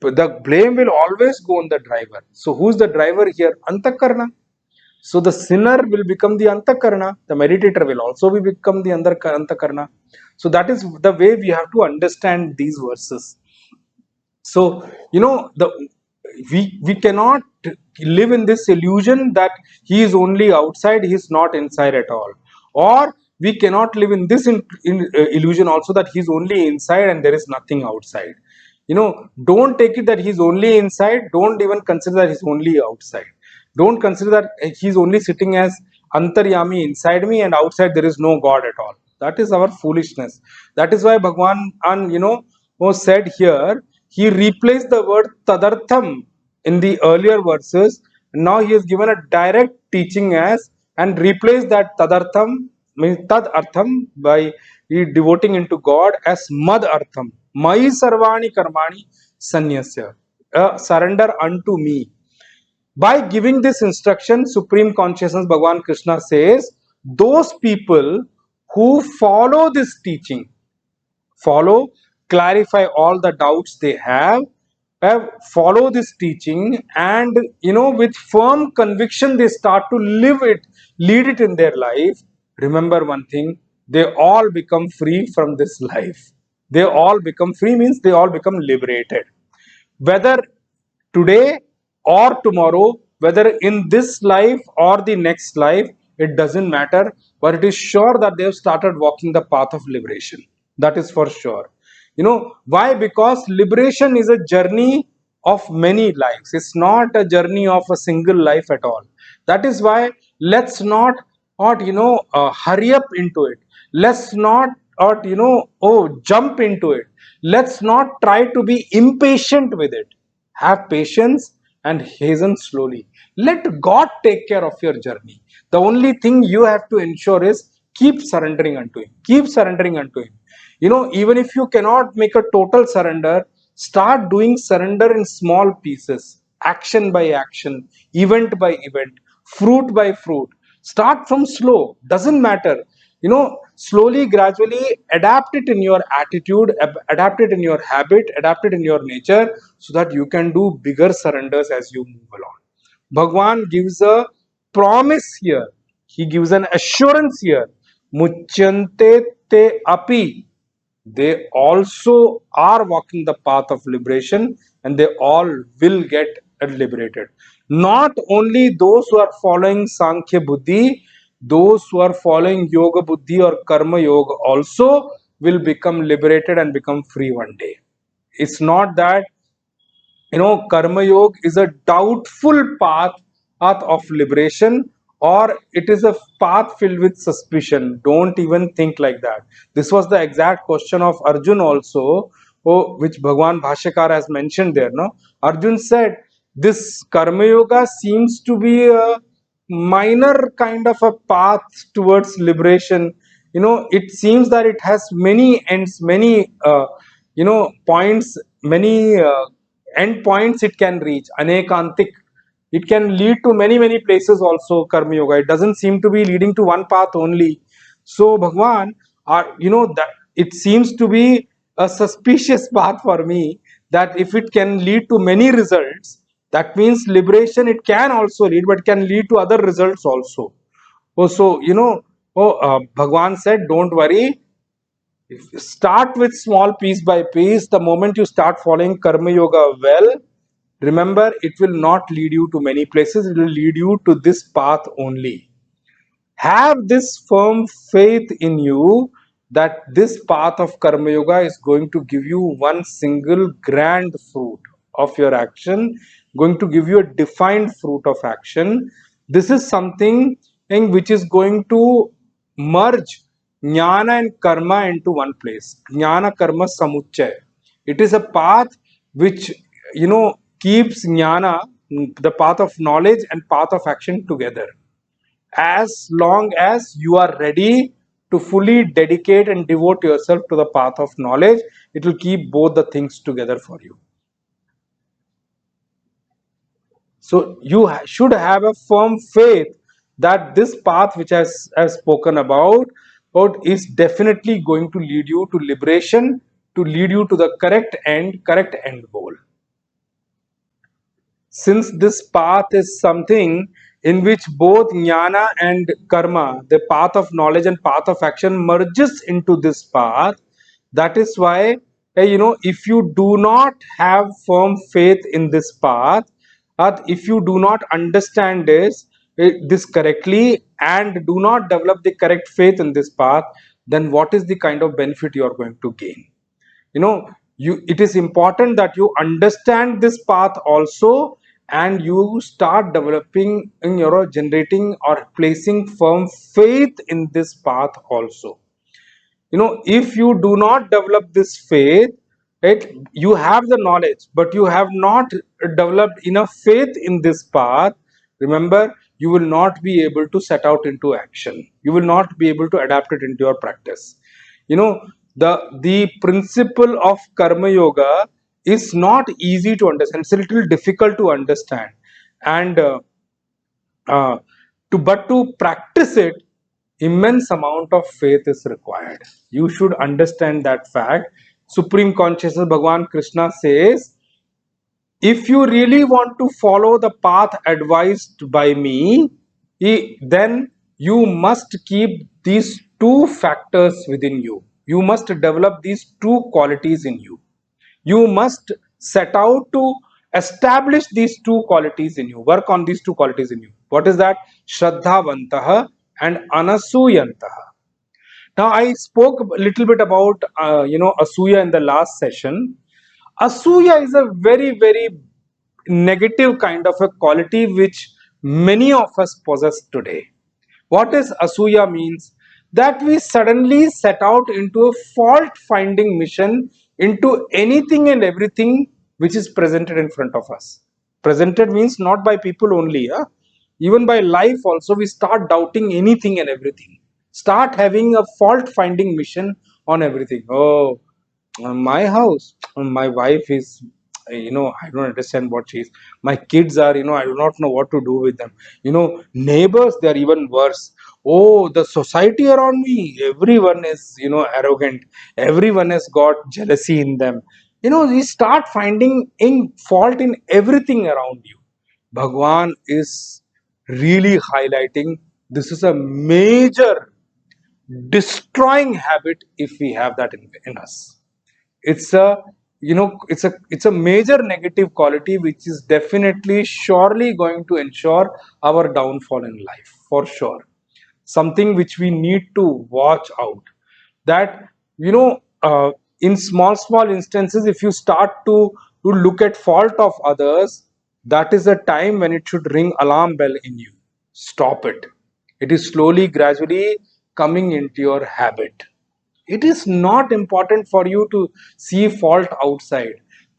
The blame will always go on the driver. So who's the driver here? Antakarna. So the sinner will become the antakarna. The meditator will also become the antakarna. So that is the way we have to understand these verses. So we cannot live in this illusion that he is only outside, he is not inside at all. Or we cannot live in this illusion also that he is only inside and there is nothing outside. Don't take it that he is only inside. Don't even consider that he is only outside. Don't consider that he is only sitting as antaryami inside me and outside there is no God at all. That is our foolishness. That is why Bhagwan was said here, he replaced the word tadartham in the earlier verses. Now he has given a direct teaching as, and replaced that tadartham, means tad artham, by devoting into God as mad artham. Mai sarvani karmani sanyasya. Surrender unto me. By giving this instruction, Supreme Consciousness Bhagavan Krishna says, those people who follow this teaching, clarify all the doubts they have, follow this teaching, and with firm conviction they start to lead it in their life. Remember one thing, they all become free from this life. They all become free means they all become liberated. Whether today or tomorrow, whether in this life or the next life, it doesn't matter, but it is sure that they have started walking the path of liberation. That is for sure. Why? Because liberation is a journey of many lives. It's not a journey of a single life at all. That is why let's not hurry up into it. Let's not jump into it. Let's not try to be impatient with it. Have patience and hasten slowly. Let God take care of your journey. The only thing you have to ensure is keep surrendering unto Him. Keep surrendering unto Him. Even if you cannot make a total surrender, start doing surrender in small pieces, action by action, event by event, fruit by fruit. Start from slow, doesn't matter. slowly, gradually adapt it in your attitude, adapt it in your habit, adapt it in your nature, so that you can do bigger surrenders as you move along. Bhagwan gives a promise here. He gives an assurance here. Muchante te api. They also are walking the path of liberation, and they all will get liberated. Not only those who are following Sankhya Buddhi, those who are following Yoga Buddhi or Karma Yoga also will become liberated and become free one day. It's not that Karma Yoga is a doubtful path of liberation, or it is a path filled with suspicion. Don't even think like that. This was the exact question of Arjun also, which Bhagwan Bhashyakar has mentioned there. No, Arjun said this Karma Yoga seems to be a minor kind of a path towards liberation. It seems that it has many ends, many points, many end points it can reach. Anekantik, it can lead to many places also. Karma Yoga, it doesn't seem to be leading to one path only. So Bhagwan, that it seems to be a suspicious path for me, that if it can lead to many results, that means liberation it can also lead, but can lead to other results also. Bhagwan said, don't worry. Start with small, piece by piece. The moment you start following Karma Yoga well, remember, it will not lead you to many places, it will lead you to this path only. Have this firm faith in you that this path of Karma Yoga is going to give you one single grand fruit of your action, going to give you a defined fruit of action. This is something which is going to merge jnana and karma into one place. Jnana karma samuchay. It is a path which keeps jnana, the path of knowledge, and path of action together. As long as you are ready to fully dedicate and devote yourself to the path of knowledge, it will keep both the things together for you. So you should have a firm faith that this path which I've spoken about is definitely going to lead you to liberation, to lead you to the correct end goal. Since this path is something in which both jnana and karma, the path of knowledge and path of action, merges into this path, that is why, if you do not have firm faith in this path, if you do not understand this correctly and do not develop the correct faith in this path, then what is the kind of benefit you are going to gain? It is important that you understand this path also, and you start developing in your generating or placing firm faith in this path also. If you do not develop this faith, you have the knowledge, but you have not developed enough faith in this path, remember, you will not be able to set out into action, you will not be able to adapt it into your practice. you know the principle of karma yoga is not easy to understand, it's a little difficult to understand, and uh, to practice it, immense amount of faith is required. You should understand that fact. Supreme consciousness Bhagwan Krishna says, if you really want to follow the path advised by me, then you must keep these two factors within you. You must develop these two qualities in you. You must set out to establish these two qualities in you, work on these two qualities in you. What is that? Shraddhavantaha and Anasuyantaha. Now, I spoke a little bit about Asuya in the last session. Asuya is a very negative kind of a quality which many of us possess today. What is Asuya means? That we suddenly set out into a fault finding mission into anything and everything which is presented in front of us. Presented means not by people only, even by life also. We start doubting anything and everything, start having a fault finding mission on everything. Oh, my house, my wife is, I don't understand what she is. My kids are, I do not know what to do with them. Neighbors, they are even worse. oh, the society around me, everyone is, arrogant, everyone has got jealousy in them. You start finding in fault in everything around you. Bhagwan is really highlighting this is a major destroying habit if we have that in us. It's a, it's a major negative quality which is definitely surely going to ensure our downfall in life, for sure. Something which we need to watch out, that, in small instances, if you start to look at fault of others, that is a time when it should ring alarm bell in you. Stop it. It is slowly, gradually coming into your habit. It is not important for you to see fault outside.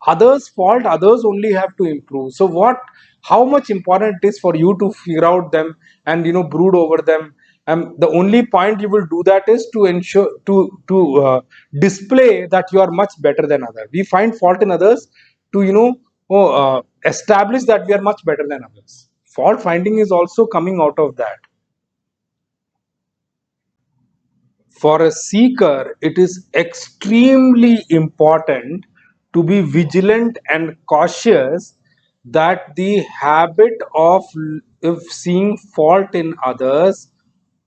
Others fault, others only have to improve. So what, how much important it is for you to figure out them and, brood over them. The only point you will do that is to ensure to display that you are much better than others. We find fault in others to, establish that we are much better than others. Fault finding is also coming out of that. For a seeker, it is extremely important to be vigilant and cautious that the habit of seeing fault in others,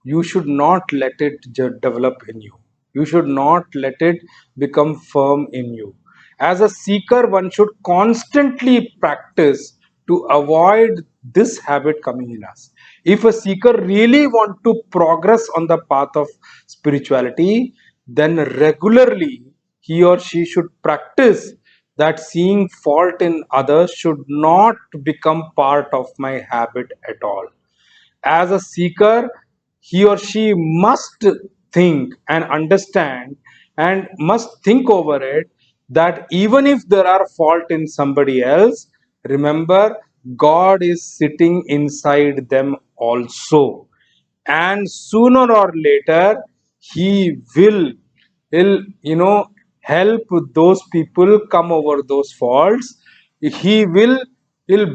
you should not let it develop in you. You should not let it become firm in you. As a seeker, one should constantly practice to avoid this habit coming in us. If a seeker really want to progress on the path of spirituality, then regularly he or she should practice that seeing fault in others should not become part of my habit at all. As a seeker, he or she must think and understand and must think over it, that even if there are fault in somebody else, remember, God is sitting inside them also, and sooner or later he will help those people come over those faults. He will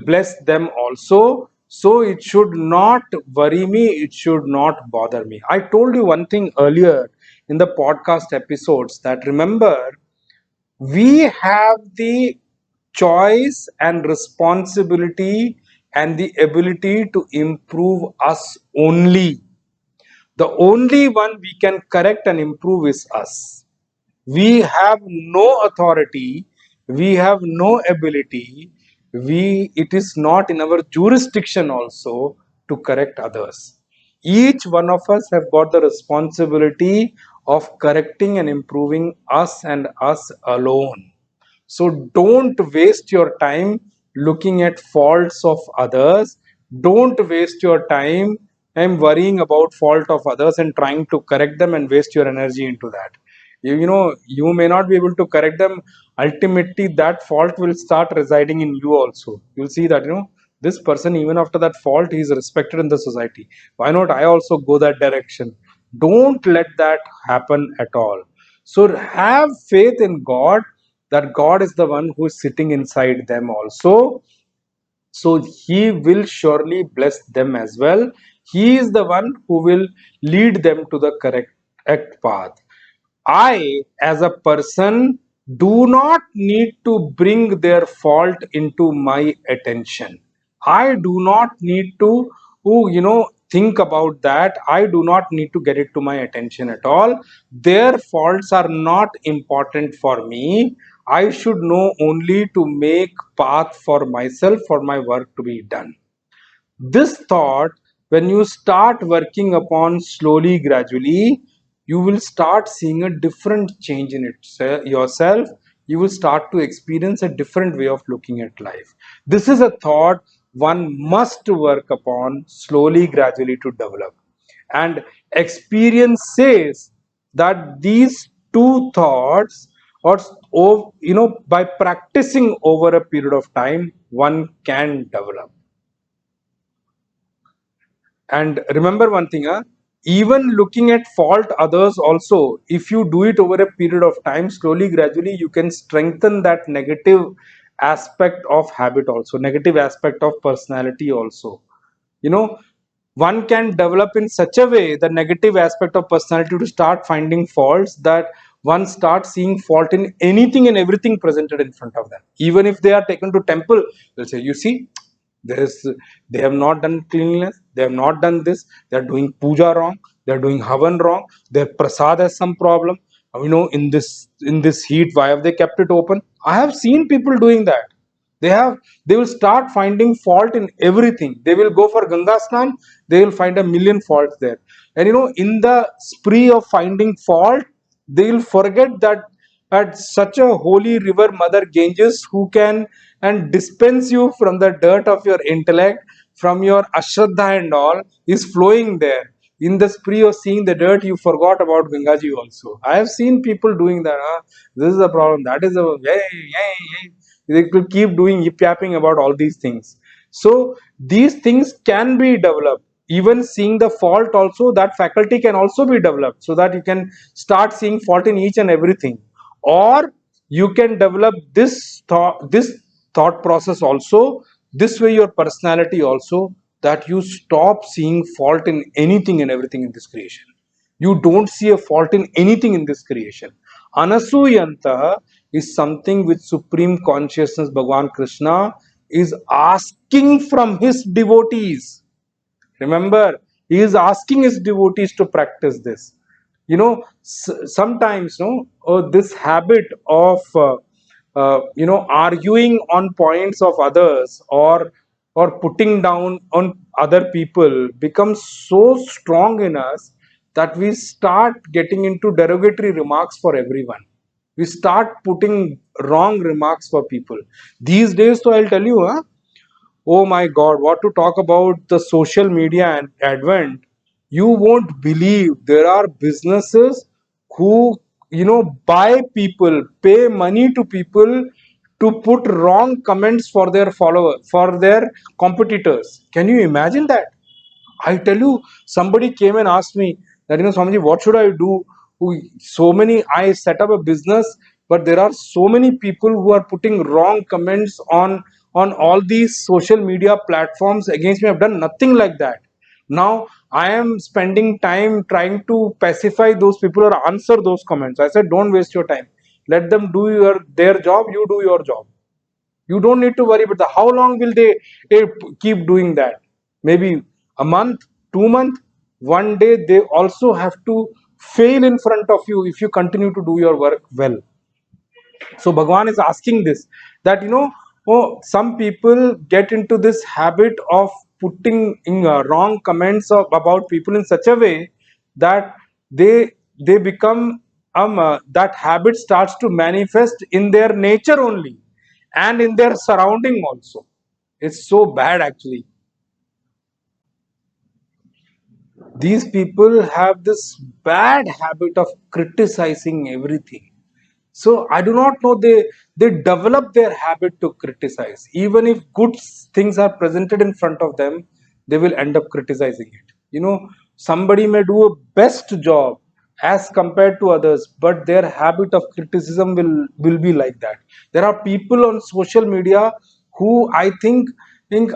bless them also. So it should not worry me, it should not bother me. I told you one thing earlier in the podcast episodes, that remember, we have the choice and responsibility and the ability to improve us only. The only one we can correct and improve is us. We have no authority, we have no ability, it is not in our jurisdiction also to correct others. Each one of us have got the responsibility of correcting and improving us and us alone. So don't waste your time looking at faults of others. Don't waste your time and worrying about fault of others and trying to correct them and waste your energy into that. You may not be able to correct them. Ultimately, that fault will start residing in you also. You'll see that, this person, even after that fault, he is respected in the society. Why not I also go that direction? Don't let that happen at all. So have faith in God, that God is the one who is sitting inside them also. So he will surely bless them as well. He is the one who will lead them to the correct path. I, as a person, do not need to bring their fault into my attention. I do not need to, think about that. I do not need to get it to my attention at all. Their faults are not important for me. I should know only to make path for myself, for my work to be done. This thought, when you start working upon slowly, gradually, you will start seeing a different change in yourself. You will start to experience a different way of looking at life. This is a thought one must work upon slowly, gradually to develop. And experience says that these two thoughts, or by practicing over a period of time, one can develop. And remember one thing, even looking at fault others also, if you do it over a period of time, slowly, gradually, you can strengthen that negative aspect of habit also, negative aspect of personality also. You know, one can develop in such a way the negative aspect of personality to start finding faults, that one starts seeing fault in anything and everything presented in front of them. Even if they are taken to temple, they'll say, you see, there is, they have not done cleanliness, they have not done this, they are doing puja wrong, they are doing havan wrong, their prasad has some problem. In this heat, why have they kept it open? I have seen people doing that. They will start finding fault in everything. They will go for Ganga Snan, they will find a million faults there. And in the spree of finding fault, they will forget that at such a holy river, Mother Ganges, who can and dispense you from the dirt of your intellect, from your ashraddha and all, is flowing there. In the spree of seeing the dirt, you forgot about Gangaji also. I have seen people doing that. This is a problem, that is a, hey. They could keep doing yip yapping about all these things. So these things can be developed. Even seeing the fault also, that faculty can also be developed, so that you can start seeing fault in each and everything. Or you can develop this thought process also, this way your personality also, that you stop seeing fault in anything and everything in this creation. You don't see a fault in anything in this creation. Anasuyanta is something which Supreme Consciousness Bhagavan Krishna is asking from his devotees. Remember, he is asking his devotees to practice this. Sometimes, this habit of arguing on points of others, or putting down on other people, becomes so strong in us that we start getting into derogatory remarks for everyone. We start putting wrong remarks for people these days. So I'll tell you, oh my God, what to talk about the social media and advent. You won't believe there are businesses who, buy people, pay money to people to put wrong comments for their followers, for their competitors. Can you imagine that? I tell you, somebody came and asked me that, Swamiji, what should I do? I set up a business, but there are so many people who are putting wrong comments on all these social media platforms against me. I've done nothing like that. Now I am spending time trying to pacify those people or answer those comments. I said, don't waste your time. Let them do their job. You do your job. You don't need to worry about how long will they keep doing that. Maybe a month, 2 months, one day they also have to fail in front of you if you continue to do your work well. So Bhagwan is asking this, that some people get into this habit of putting in wrong comments about people in such a way that they become that habit starts to manifest in their nature only, and in their surrounding also. It's so bad actually. These people have this bad habit of criticizing everything. So I do not know, they develop their habit to criticize. Even if good things are presented in front of them, they will end up criticizing it. Somebody may do a best job as compared to others, but their habit of criticism will be like that. There are people on social media who I think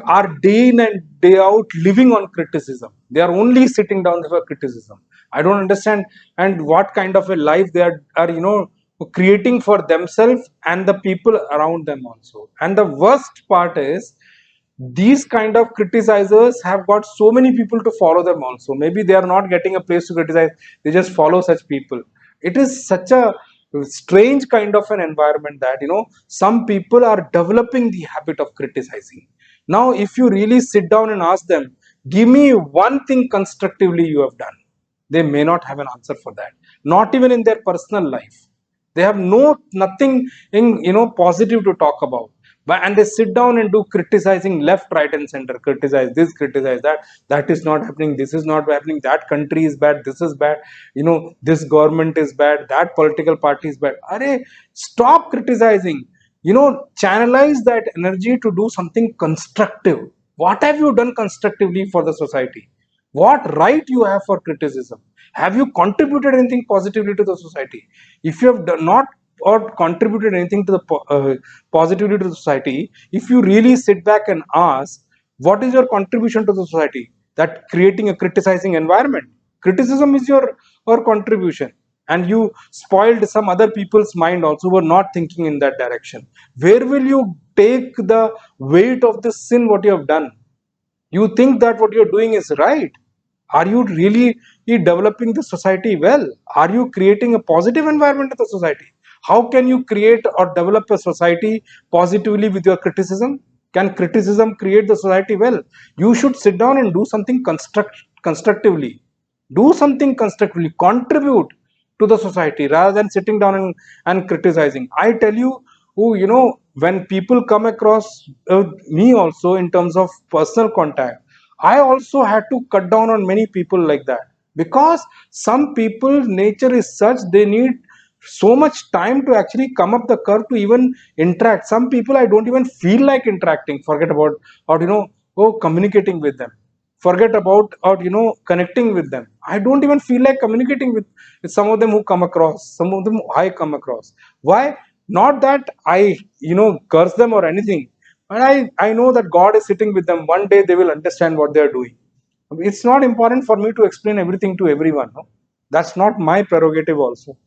are day in and day out living on criticism. They are only sitting down for criticism. I don't understand, and what kind of a life they are creating for themselves and the people around them also. And the worst part is, these kind of criticizers have got so many people to follow them also. Maybe they are not getting a place to criticize, they just follow such people. It is such a strange kind of an environment that some people are developing the habit of criticizing. Now if you really sit down and ask them, give me one thing constructively you have done, they may not have an answer for that, not even in their personal life. They have nothing in positive to talk about. And they sit down and do criticizing left, right and center. Criticize this, criticize that. That is not happening, this is not happening, that country is bad, this is bad, this government is bad, that political party is bad. Arey, stop criticizing. Channelize that energy to do something constructive. What have you done constructively for the society? What right you have for criticism? Have you contributed anything positively to the society? If you have not or contributed anything to the positively to the society, if you really sit back and ask, what is your contribution to the society, that creating a criticizing environment. Criticism is your contribution, and you spoiled some other people's mind also who were not thinking in that direction. Where will you take the weight of the sin what you have done? You think that what you're doing is right. Are you really developing the society well? Are you creating a positive environment in the society? How can you create or develop a society positively with your criticism? Can criticism create the society well? You should sit down and do something constructively. Do something constructively, contribute to the society rather than sitting down and criticizing. I tell you, when people come across me also in terms of personal contact, I also had to cut down on many people like that, because some people nature is such they need so much time to actually come up the curve to even interact. Some people I don't even feel like interacting, forget about, or communicating with them, forget about, or connecting with them. I don't even feel like communicating with some of them who come across, some of them I come across. Why? Not that I curse them or anything, but I know that God is sitting with them. One day they will understand what they are doing. It's not important for me to explain everything to everyone, no? That's not my prerogative also.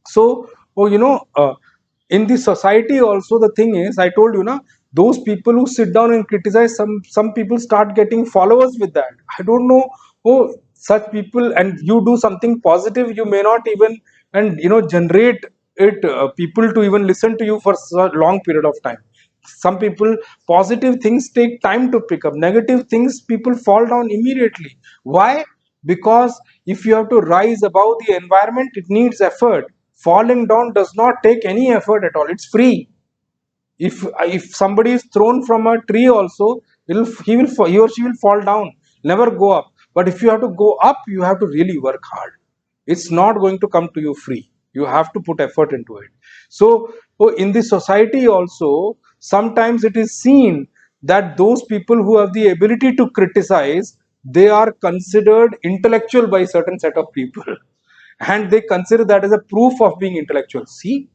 So, in the society also, the thing is, I told you, those people who sit down and criticize, some people start getting followers with that. I don't know. Oh, such people, and you do something positive, you may not even, and generate it people to even listen to you for a long period of time. Some people, positive things take time to pick up. Negative things, people fall down immediately. Why? Because if you have to rise above the environment, it needs effort. Falling down does not take any effort at all. It's free. If somebody is thrown from a tree also, he or she will fall down, never go up. But if you have to go up, you have to really work hard. It's not going to come to you free. You have to put effort into it. So in the society also, sometimes it is seen that those people who have the ability to criticize, they are considered intellectual by certain set of people, and they consider that as a proof of being intellectual. See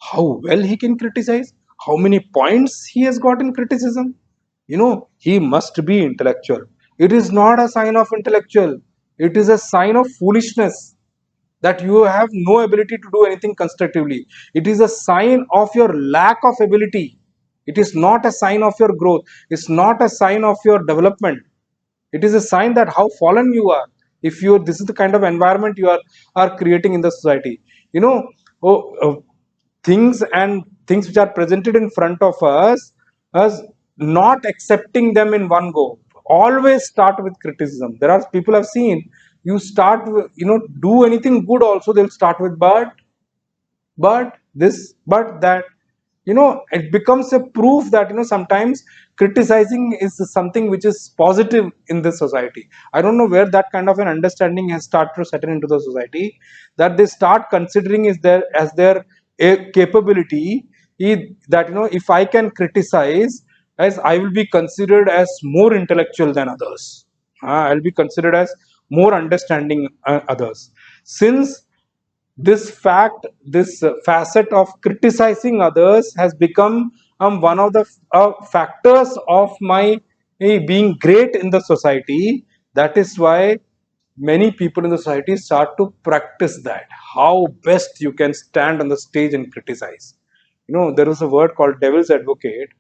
how well he can criticize, how many points he has got in criticism. He must be intellectual. It is not a sign of intellectual, it is a sign of foolishness, that you have no ability to do anything constructively. It is a sign of your lack of ability. It is not a sign of your growth. It's not a sign of your development. It is a sign that how fallen you are. If you, this is the kind of environment you are creating in the society. You know, oh, things and things which are presented in front of us not accepting them in one go. Always start with criticism. There are people I've seen, you start with, do anything good also, they'll start with but this, but that. It becomes a proof that sometimes criticizing is something which is positive in this society. I don't know where that kind of an understanding has started to settle into the society, that they start considering is their as their capability, that if I can criticize, as I will be considered as more intellectual than others. I'll be considered as more understanding others. Since this facet of criticizing others has become one of the factors of my being great in the society. That is why many people in the society start to practice that. How best you can stand on the stage and criticize. There is a word called devil's advocate.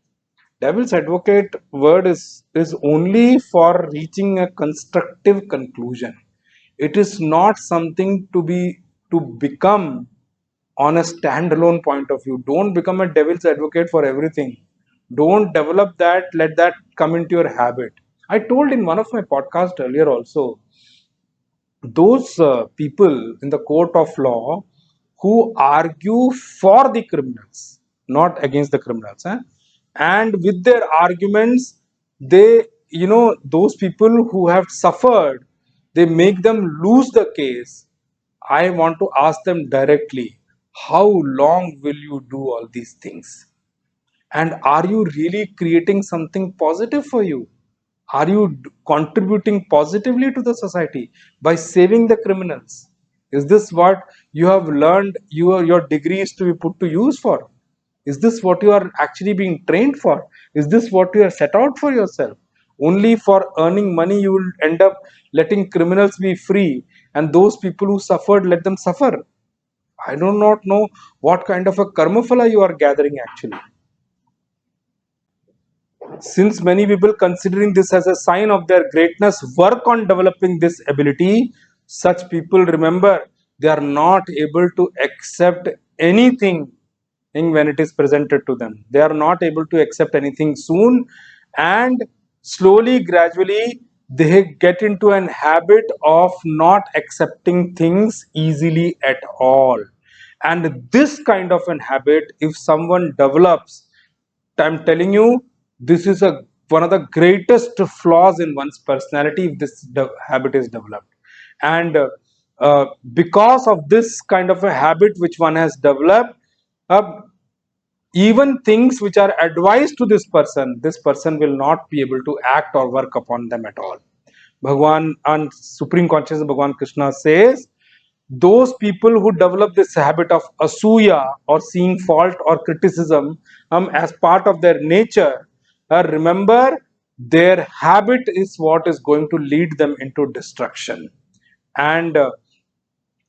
Devil's advocate word is only for reaching a constructive conclusion. It is not something to become on a standalone point of view. Don't become a devil's advocate for everything. Don't develop that, let that come into your habit. I told in one of my podcasts earlier also, those people in the court of law who argue for the criminals, not against the criminals, and with their arguments, they, those people who have suffered, they make them lose the case. I want to ask them directly, how long will you do all these things? And are you really creating something positive for you? Are you contributing positively to the society by saving the criminals? Is this what you have learned your degree is to be put to use for? Is this what you are actually being trained for? Is this what you are set out for yourself? only for earning money you will end up letting criminals be free, and those people who suffered, let them suffer. I do not know what kind of a karma phala you are gathering actually. Since many people considering this as a sign of their greatness work on developing this ability, such people, remember, they are not able to accept anything when it is presented to them. They are not able to accept anything soon, and slowly, gradually, they get into an habit of not accepting things easily at all. And this kind of an habit, if someone develops, I'm telling you, this is one of the greatest flaws in one's personality if this habit is developed. And because of this kind of a habit which one has developed, uh, even things which are advised to this person will not be able to act or work upon them at all. Bhagwan and Supreme Consciousness Bhagwan Krishna says, those people who develop this habit of asuya or seeing fault or criticism as part of their nature, remember, their habit is what is going to lead them into destruction. And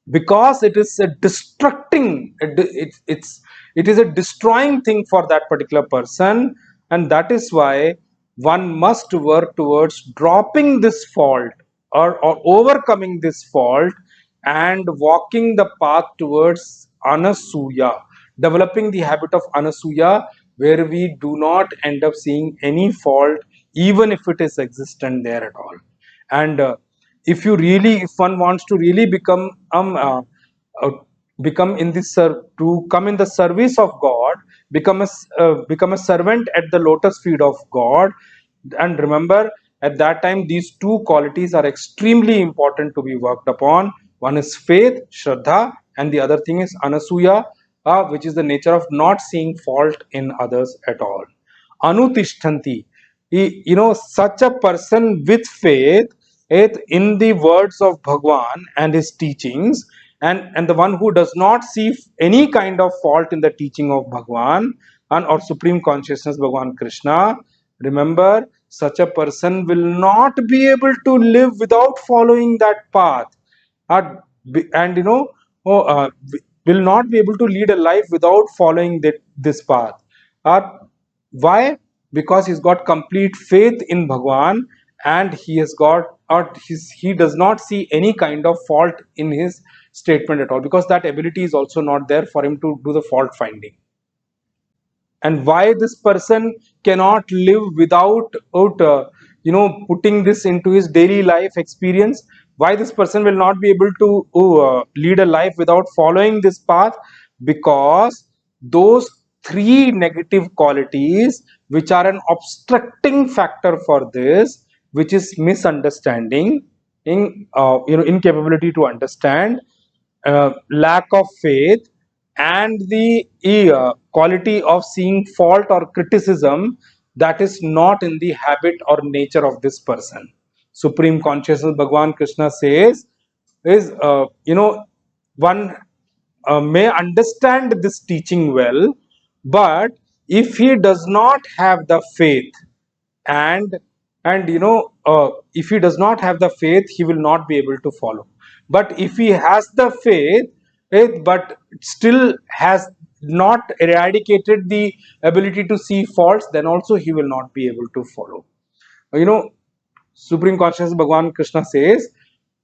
because it is a destructing, it is a destroying thing for that particular person, and that is why one must work towards dropping this fault, or overcoming this fault, and walking the path towards anasuya, developing the habit of anasuya, where we do not end up seeing any fault even if it is existent there at all. And if you really, if one wants to really become uh, become in this to come in the service of God, become a servant at the lotus feet of God. And remember, at that time these two qualities are extremely important to be worked upon. One is faith, shraddha, and the other thing is anasuya, which is the nature of not seeing fault in others at all. Anutishtanti, such a person with faith in the words of Bhagwan and his teachings, and the one who does not see any kind of fault in the teaching of Bhagwan and or Supreme Consciousness Bhagwan Krishna, remember, such a person will not be able to live without following that path. And oh, will not be able to lead a life without following this path. uh, why? Because he's got complete faith in Bhagwan, and he has got, or he does not see any kind of fault in his statement at all, because that ability is also not there for him to do the fault finding. And why this person cannot live without putting this into his daily life experience, why this person will not be able to lead a life without following this path, because those three negative qualities which are an obstructing factor for this, which is misunderstanding, incapability to understand, lack of faith, and the quality of seeing fault or criticism, that is not in the habit or nature of this person. Supreme Consciousness Bhagwan Krishna says is, one may understand this teaching well, but if he does not have the faith, and if he does not have the faith, he will not be able to follow. But if he has the faith, but still has not eradicated the ability to see faults, then also he will not be able to follow. Supreme Consciousness Bhagwan Krishna says,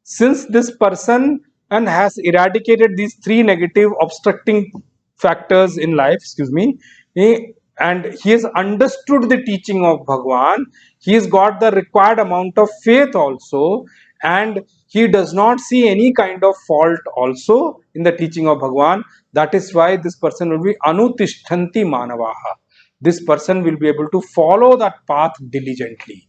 since this person and has eradicated these three negative obstructing factors in life, and he has understood the teaching of Bhagwan, he has got the required amount of faith also, and he does not see any kind of fault also in the teaching of Bhagwan. That is why this person will be anutishtanti manavaha. This person will be able to follow that path diligently.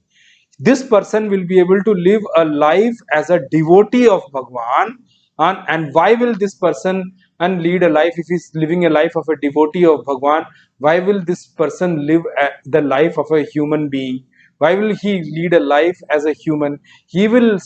This person will be able to live a life as a devotee of Bhagwan. And why will this person and lead a life, if he's living a life of a devotee of Bhagwan? Why will this person live the life of a human being? Why will he lead a life as a human? He will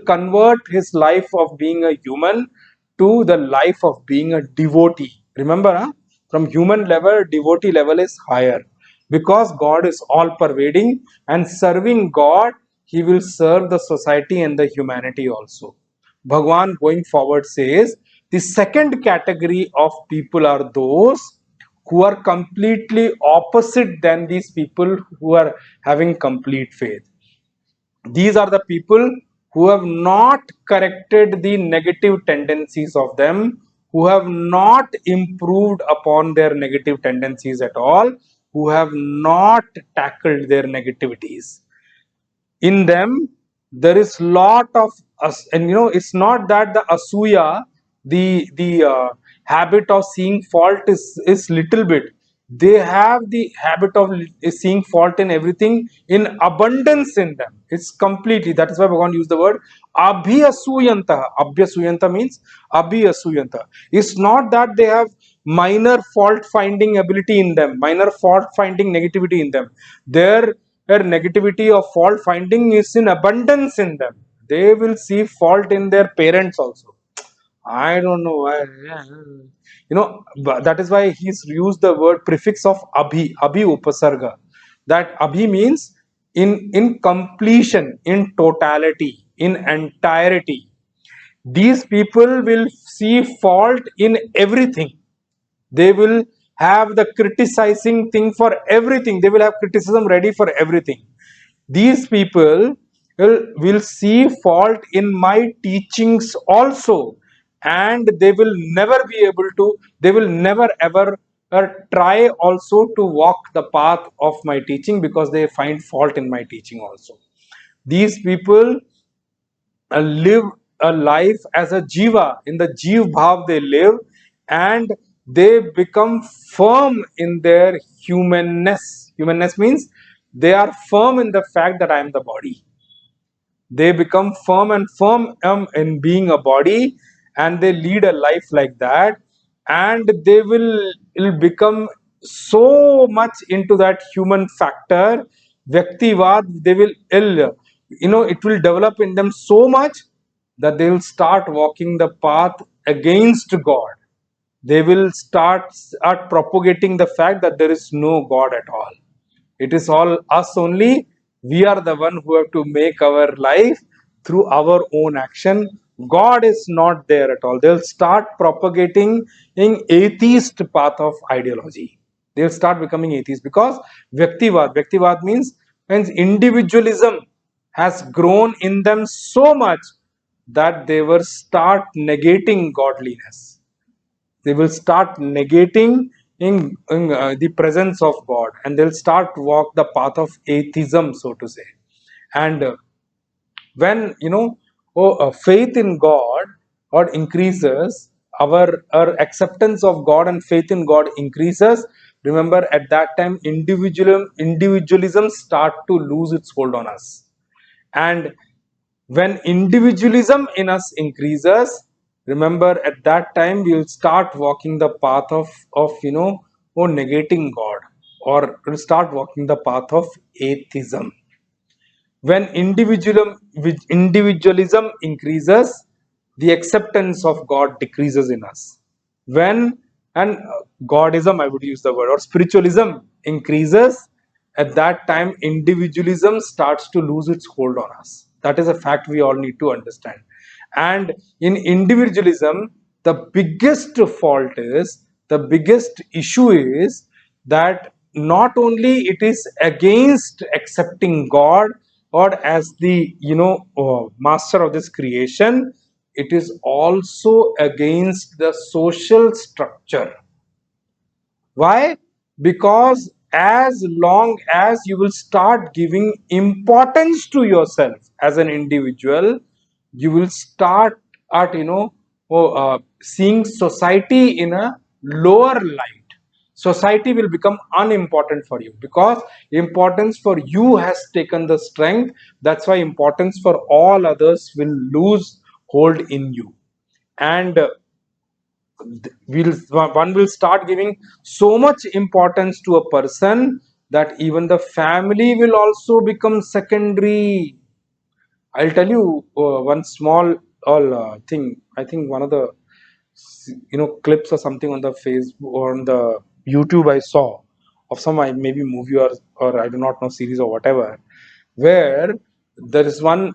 convert his life of being a human to the life of being a devotee. Remember, from human level, devotee level is higher. because God is all pervading, and serving God, he will serve the society and the humanity also. Bhagwan going forward says the second category of people are those who are completely opposite than these people who are having complete faith. These are the people who have not corrected the negative tendencies of them, who have not improved upon their negative tendencies at all, who have not tackled their negativities. In them there is lot of us, and it's not that the asuya, the habit of seeing fault is little bit. They have the habit of seeing fault in everything in abundance in them. It's completely, that is why Bhagavan used the word abhyasuyanta. Abhyasuyanta means abhyasuyanta. It's not that they have minor fault finding ability in them, minor fault finding negativity in them. Their negativity or fault finding is in abundance in them. They will see fault in their parents also. I don't know why. That is why he's used the word prefix of abhi upasarga. That abhi means in completion, in totality, in entirety. These people will see fault in everything. They will have the criticizing thing for everything. They will have criticism ready for everything. These people will see fault in my teachings also, and they will never be able to, they will never ever try also to walk the path of my teaching, because they find fault in my teaching also. These people live a life as a jiva. In the jiv bhav they live, and they become firm in their humanness means they are firm in the fact that I am the body. They become firm in being a body, and they lead a life like that, and they will become so much into that human factor, vyaktivad. They will it will develop in them so much that they will start walking the path against God. They will start propagating the fact that there is no God at all. It is all us only. We are the one who have to make our life through our own action. God is not there at all. They'll start propagating in atheist path of ideology. They'll start becoming atheists because Vyaktivad means individualism has grown in them so much that they will start negating godliness. They will start negating in the presence of God, and they'll start walk the path of atheism, so to say. And when faith in God or increases, our acceptance of God and faith in God increases. Remember, at that time, individualism start to lose its hold on us. And when individualism in us increases, remember, at that time we will start walking the path of negating God, or will start walking the path of atheism. When individualism increases, the acceptance of God decreases in us. When and Godism, I would use the word, or spiritualism increases, at that time individualism starts to lose its hold on us. That is a fact we all need to understand. And in individualism, the biggest fault is, the biggest issue is that not only it is against accepting God or as the master of this creation, it is also against the social structure. Why? Because as long as you will start giving importance to yourself as an individual, you will start at seeing society in a lower light. Society will become unimportant for you, because importance for you has taken the strength. That's why importance for all others will lose hold in you. And one will start giving so much importance to a person that even the family will also become secondary. I'll tell you one small thing. I think one of the clips or something on the Facebook or on the YouTube I saw of some maybe movie or I do not know series or whatever, where there is one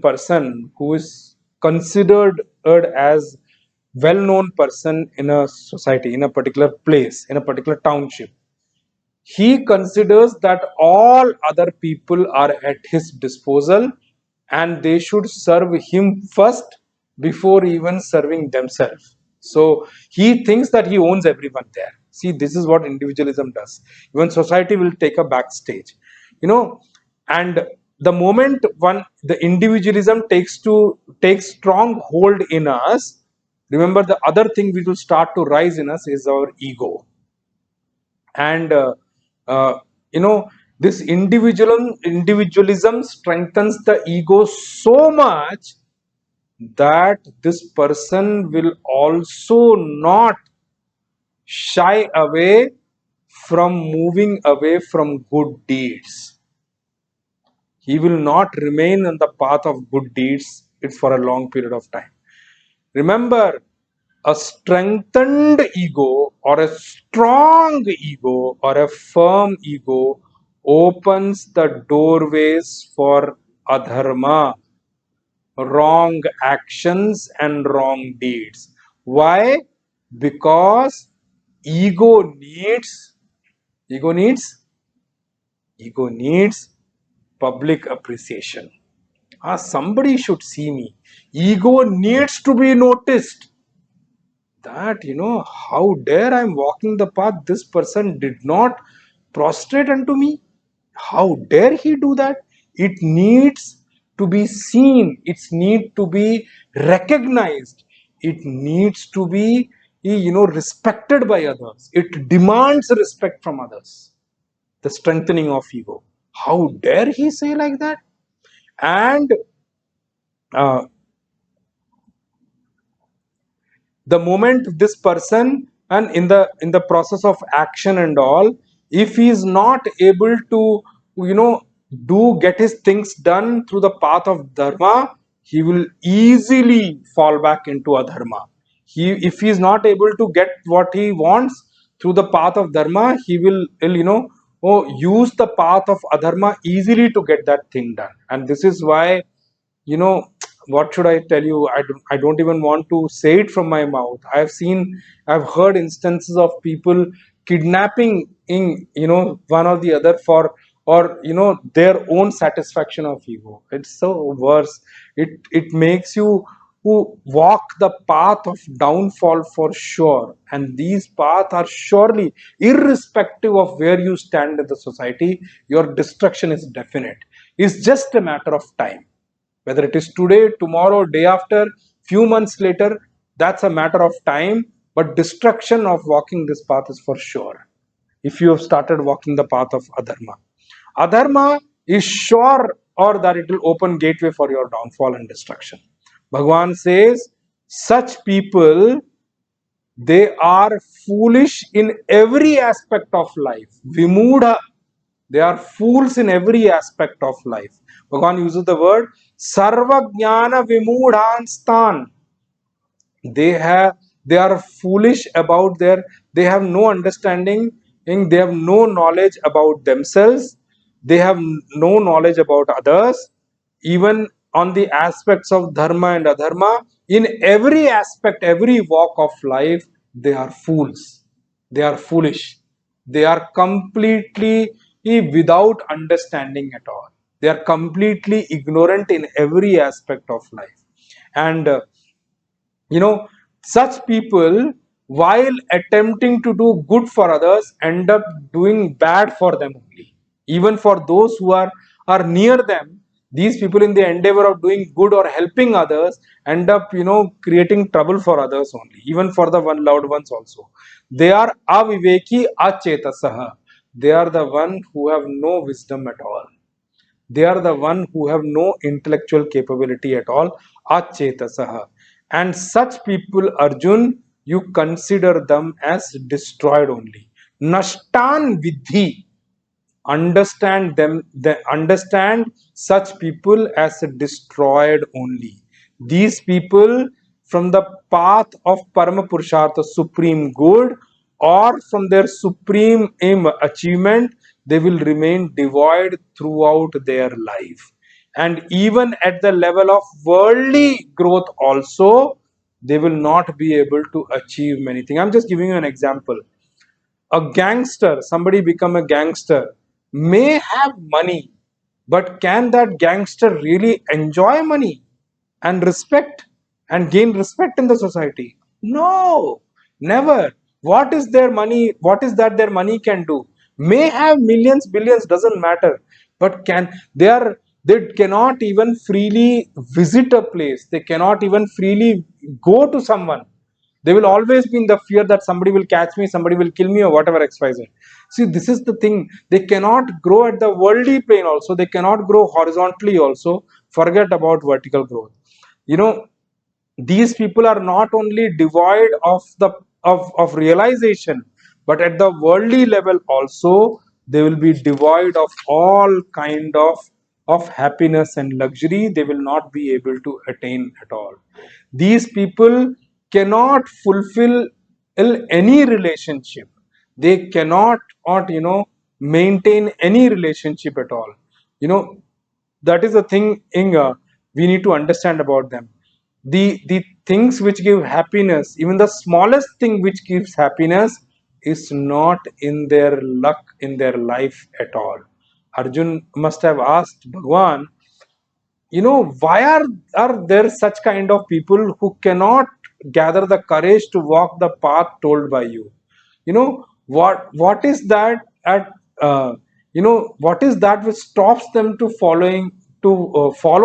person who is considered as well-known person in a society, in a particular place, in a particular township. He considers that all other people are at his disposal and they should serve him first before even serving themselves. So he thinks that he owns everyone there. See, this is what individualism does. Even society will take a backstage, you know, and the moment the individualism takes strong hold in us, remember the other thing which will start to rise in us is our ego. And uh, you know this individualism strengthens the ego so much that this person will also not shy away from moving away from good deeds. He will not remain on the path of good deeds for a long period of time. Remember, a strengthened ego or a strong ego or a firm ego opens the doorways for adharma, wrong actions and wrong deeds. Why? Because ego needs ego needs ego needs public appreciation. Somebody should see me. Ego needs to be noticed, that how dare I'm walking the path, this person did not prostrate unto me. How dare he do that? It needs to be seen, it needs to be recognized, it needs to be respected by others, it demands respect from others. The strengthening of ego. How dare he say like that? And uh, the moment this person, and in the process of action and all, if he is not able to you know get his things done through the path of dharma, he will easily fall back into adharma. If he is not able to get what he wants through the path of dharma, he will use the path of adharma easily to get that thing done. And this is why, you know what should I tell you, I don't even want to say it from my mouth. I've heard instances of people kidnapping in one or the other for, or their own satisfaction of ego. It's so worse. It makes you who walk the path of downfall for sure. And these paths are surely, irrespective of where you stand in the society, your destruction is definite. It's just a matter of time. Whether it is today, tomorrow, day after, few months later, that's a matter of time. But destruction of walking this path is for sure, if you have started walking the path of adharma. Adharma is sure, or that it will open gateway for your downfall and destruction. Bhagavan says, such people, they are foolish in every aspect of life. Vimudha. They are fools in every aspect of life. Bhagavan uses the word Sarvajnana Vimudhanstan. They are foolish about they have no understanding, and they have no knowledge about themselves. They have no knowledge about others, even on the aspects of dharma and adharma. In every aspect, every walk of life, they are fools. They are foolish. They are completely without understanding at all. They are completely ignorant in every aspect of life. And such people, while attempting to do good for others, end up doing bad for them only. Even for those who are near them, these people, in the endeavor of doing good or helping others, end up creating trouble for others only, even for the one loved ones also. They are aviveki achetasah. They are the one who have no wisdom at all. They are the one who have no intellectual capability at all. Achetasaha. And such people, Arjun, you consider them as destroyed only. Nashtan vidhi. Understand them, understand such people as destroyed only. These people, from the path of Parama Purushartha, supreme good, or from their supreme aim achievement, they will remain devoid throughout their life. And even at the level of worldly growth also, they will not be able to achieve many things. I'm just giving you an example. A gangster, somebody become a gangster, may have money, but can that gangster really enjoy money and respect and gain respect in the society? No, never. What is their money? What is that their money can do? May have millions, billions, doesn't matter, but they cannot even freely visit a place. They cannot even freely go to someone. They will always be in the fear that somebody will catch me, somebody will kill me, or whatever XYZ. See, this is the thing. They cannot grow at the worldly plane also. They cannot grow horizontally also. Forget about vertical growth. You know, these people are not only devoid of of realization, but at the worldly level also, they will be devoid of all kind of happiness and luxury. They will not be able to attain at all. These people cannot fulfill any relationship. They cannot, maintain any relationship at all. You know, that is the thing, Inga, we need to understand about them. The things which give happiness, even the smallest thing which gives happiness, is not in their luck, in their life at all. Arjun must have asked Bhagwan, why are there such kind of people who cannot gather the courage to walk the path told by you? What is that at what is that which stops them to follow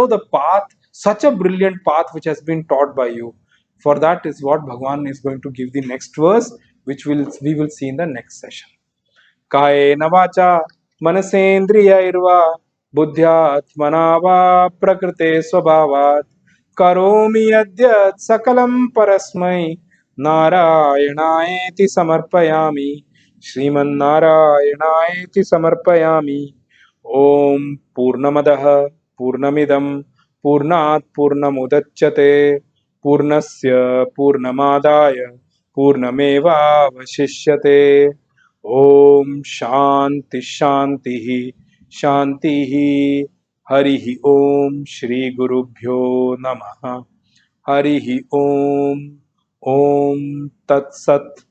the path, such a brilliant path which has been taught by you? For that is what Bhagwan is going to give the next verse, which we will see in the next session. कायेन वाचा मनसेन्द्रियैर्वा बुद्ध्यात्मना वा प्रकृते स्वभावात् करोमि यद्यत् सकलं परस्मै नारायणायेति समर्पयामि, श्रीमन्नारायणायेति समर्पयामि। ओम पूर्णमदः पूर्णमिदं पूर्णात् पूर्णमुदच्यते पूर्णस्य पूर्णमादाय पूर्णमेवावशिष्यते। ओम शांति शांति शांति। हरि ओम श्री गुरुभ्यो नमः। हरि ओम। ओम तत्सत्।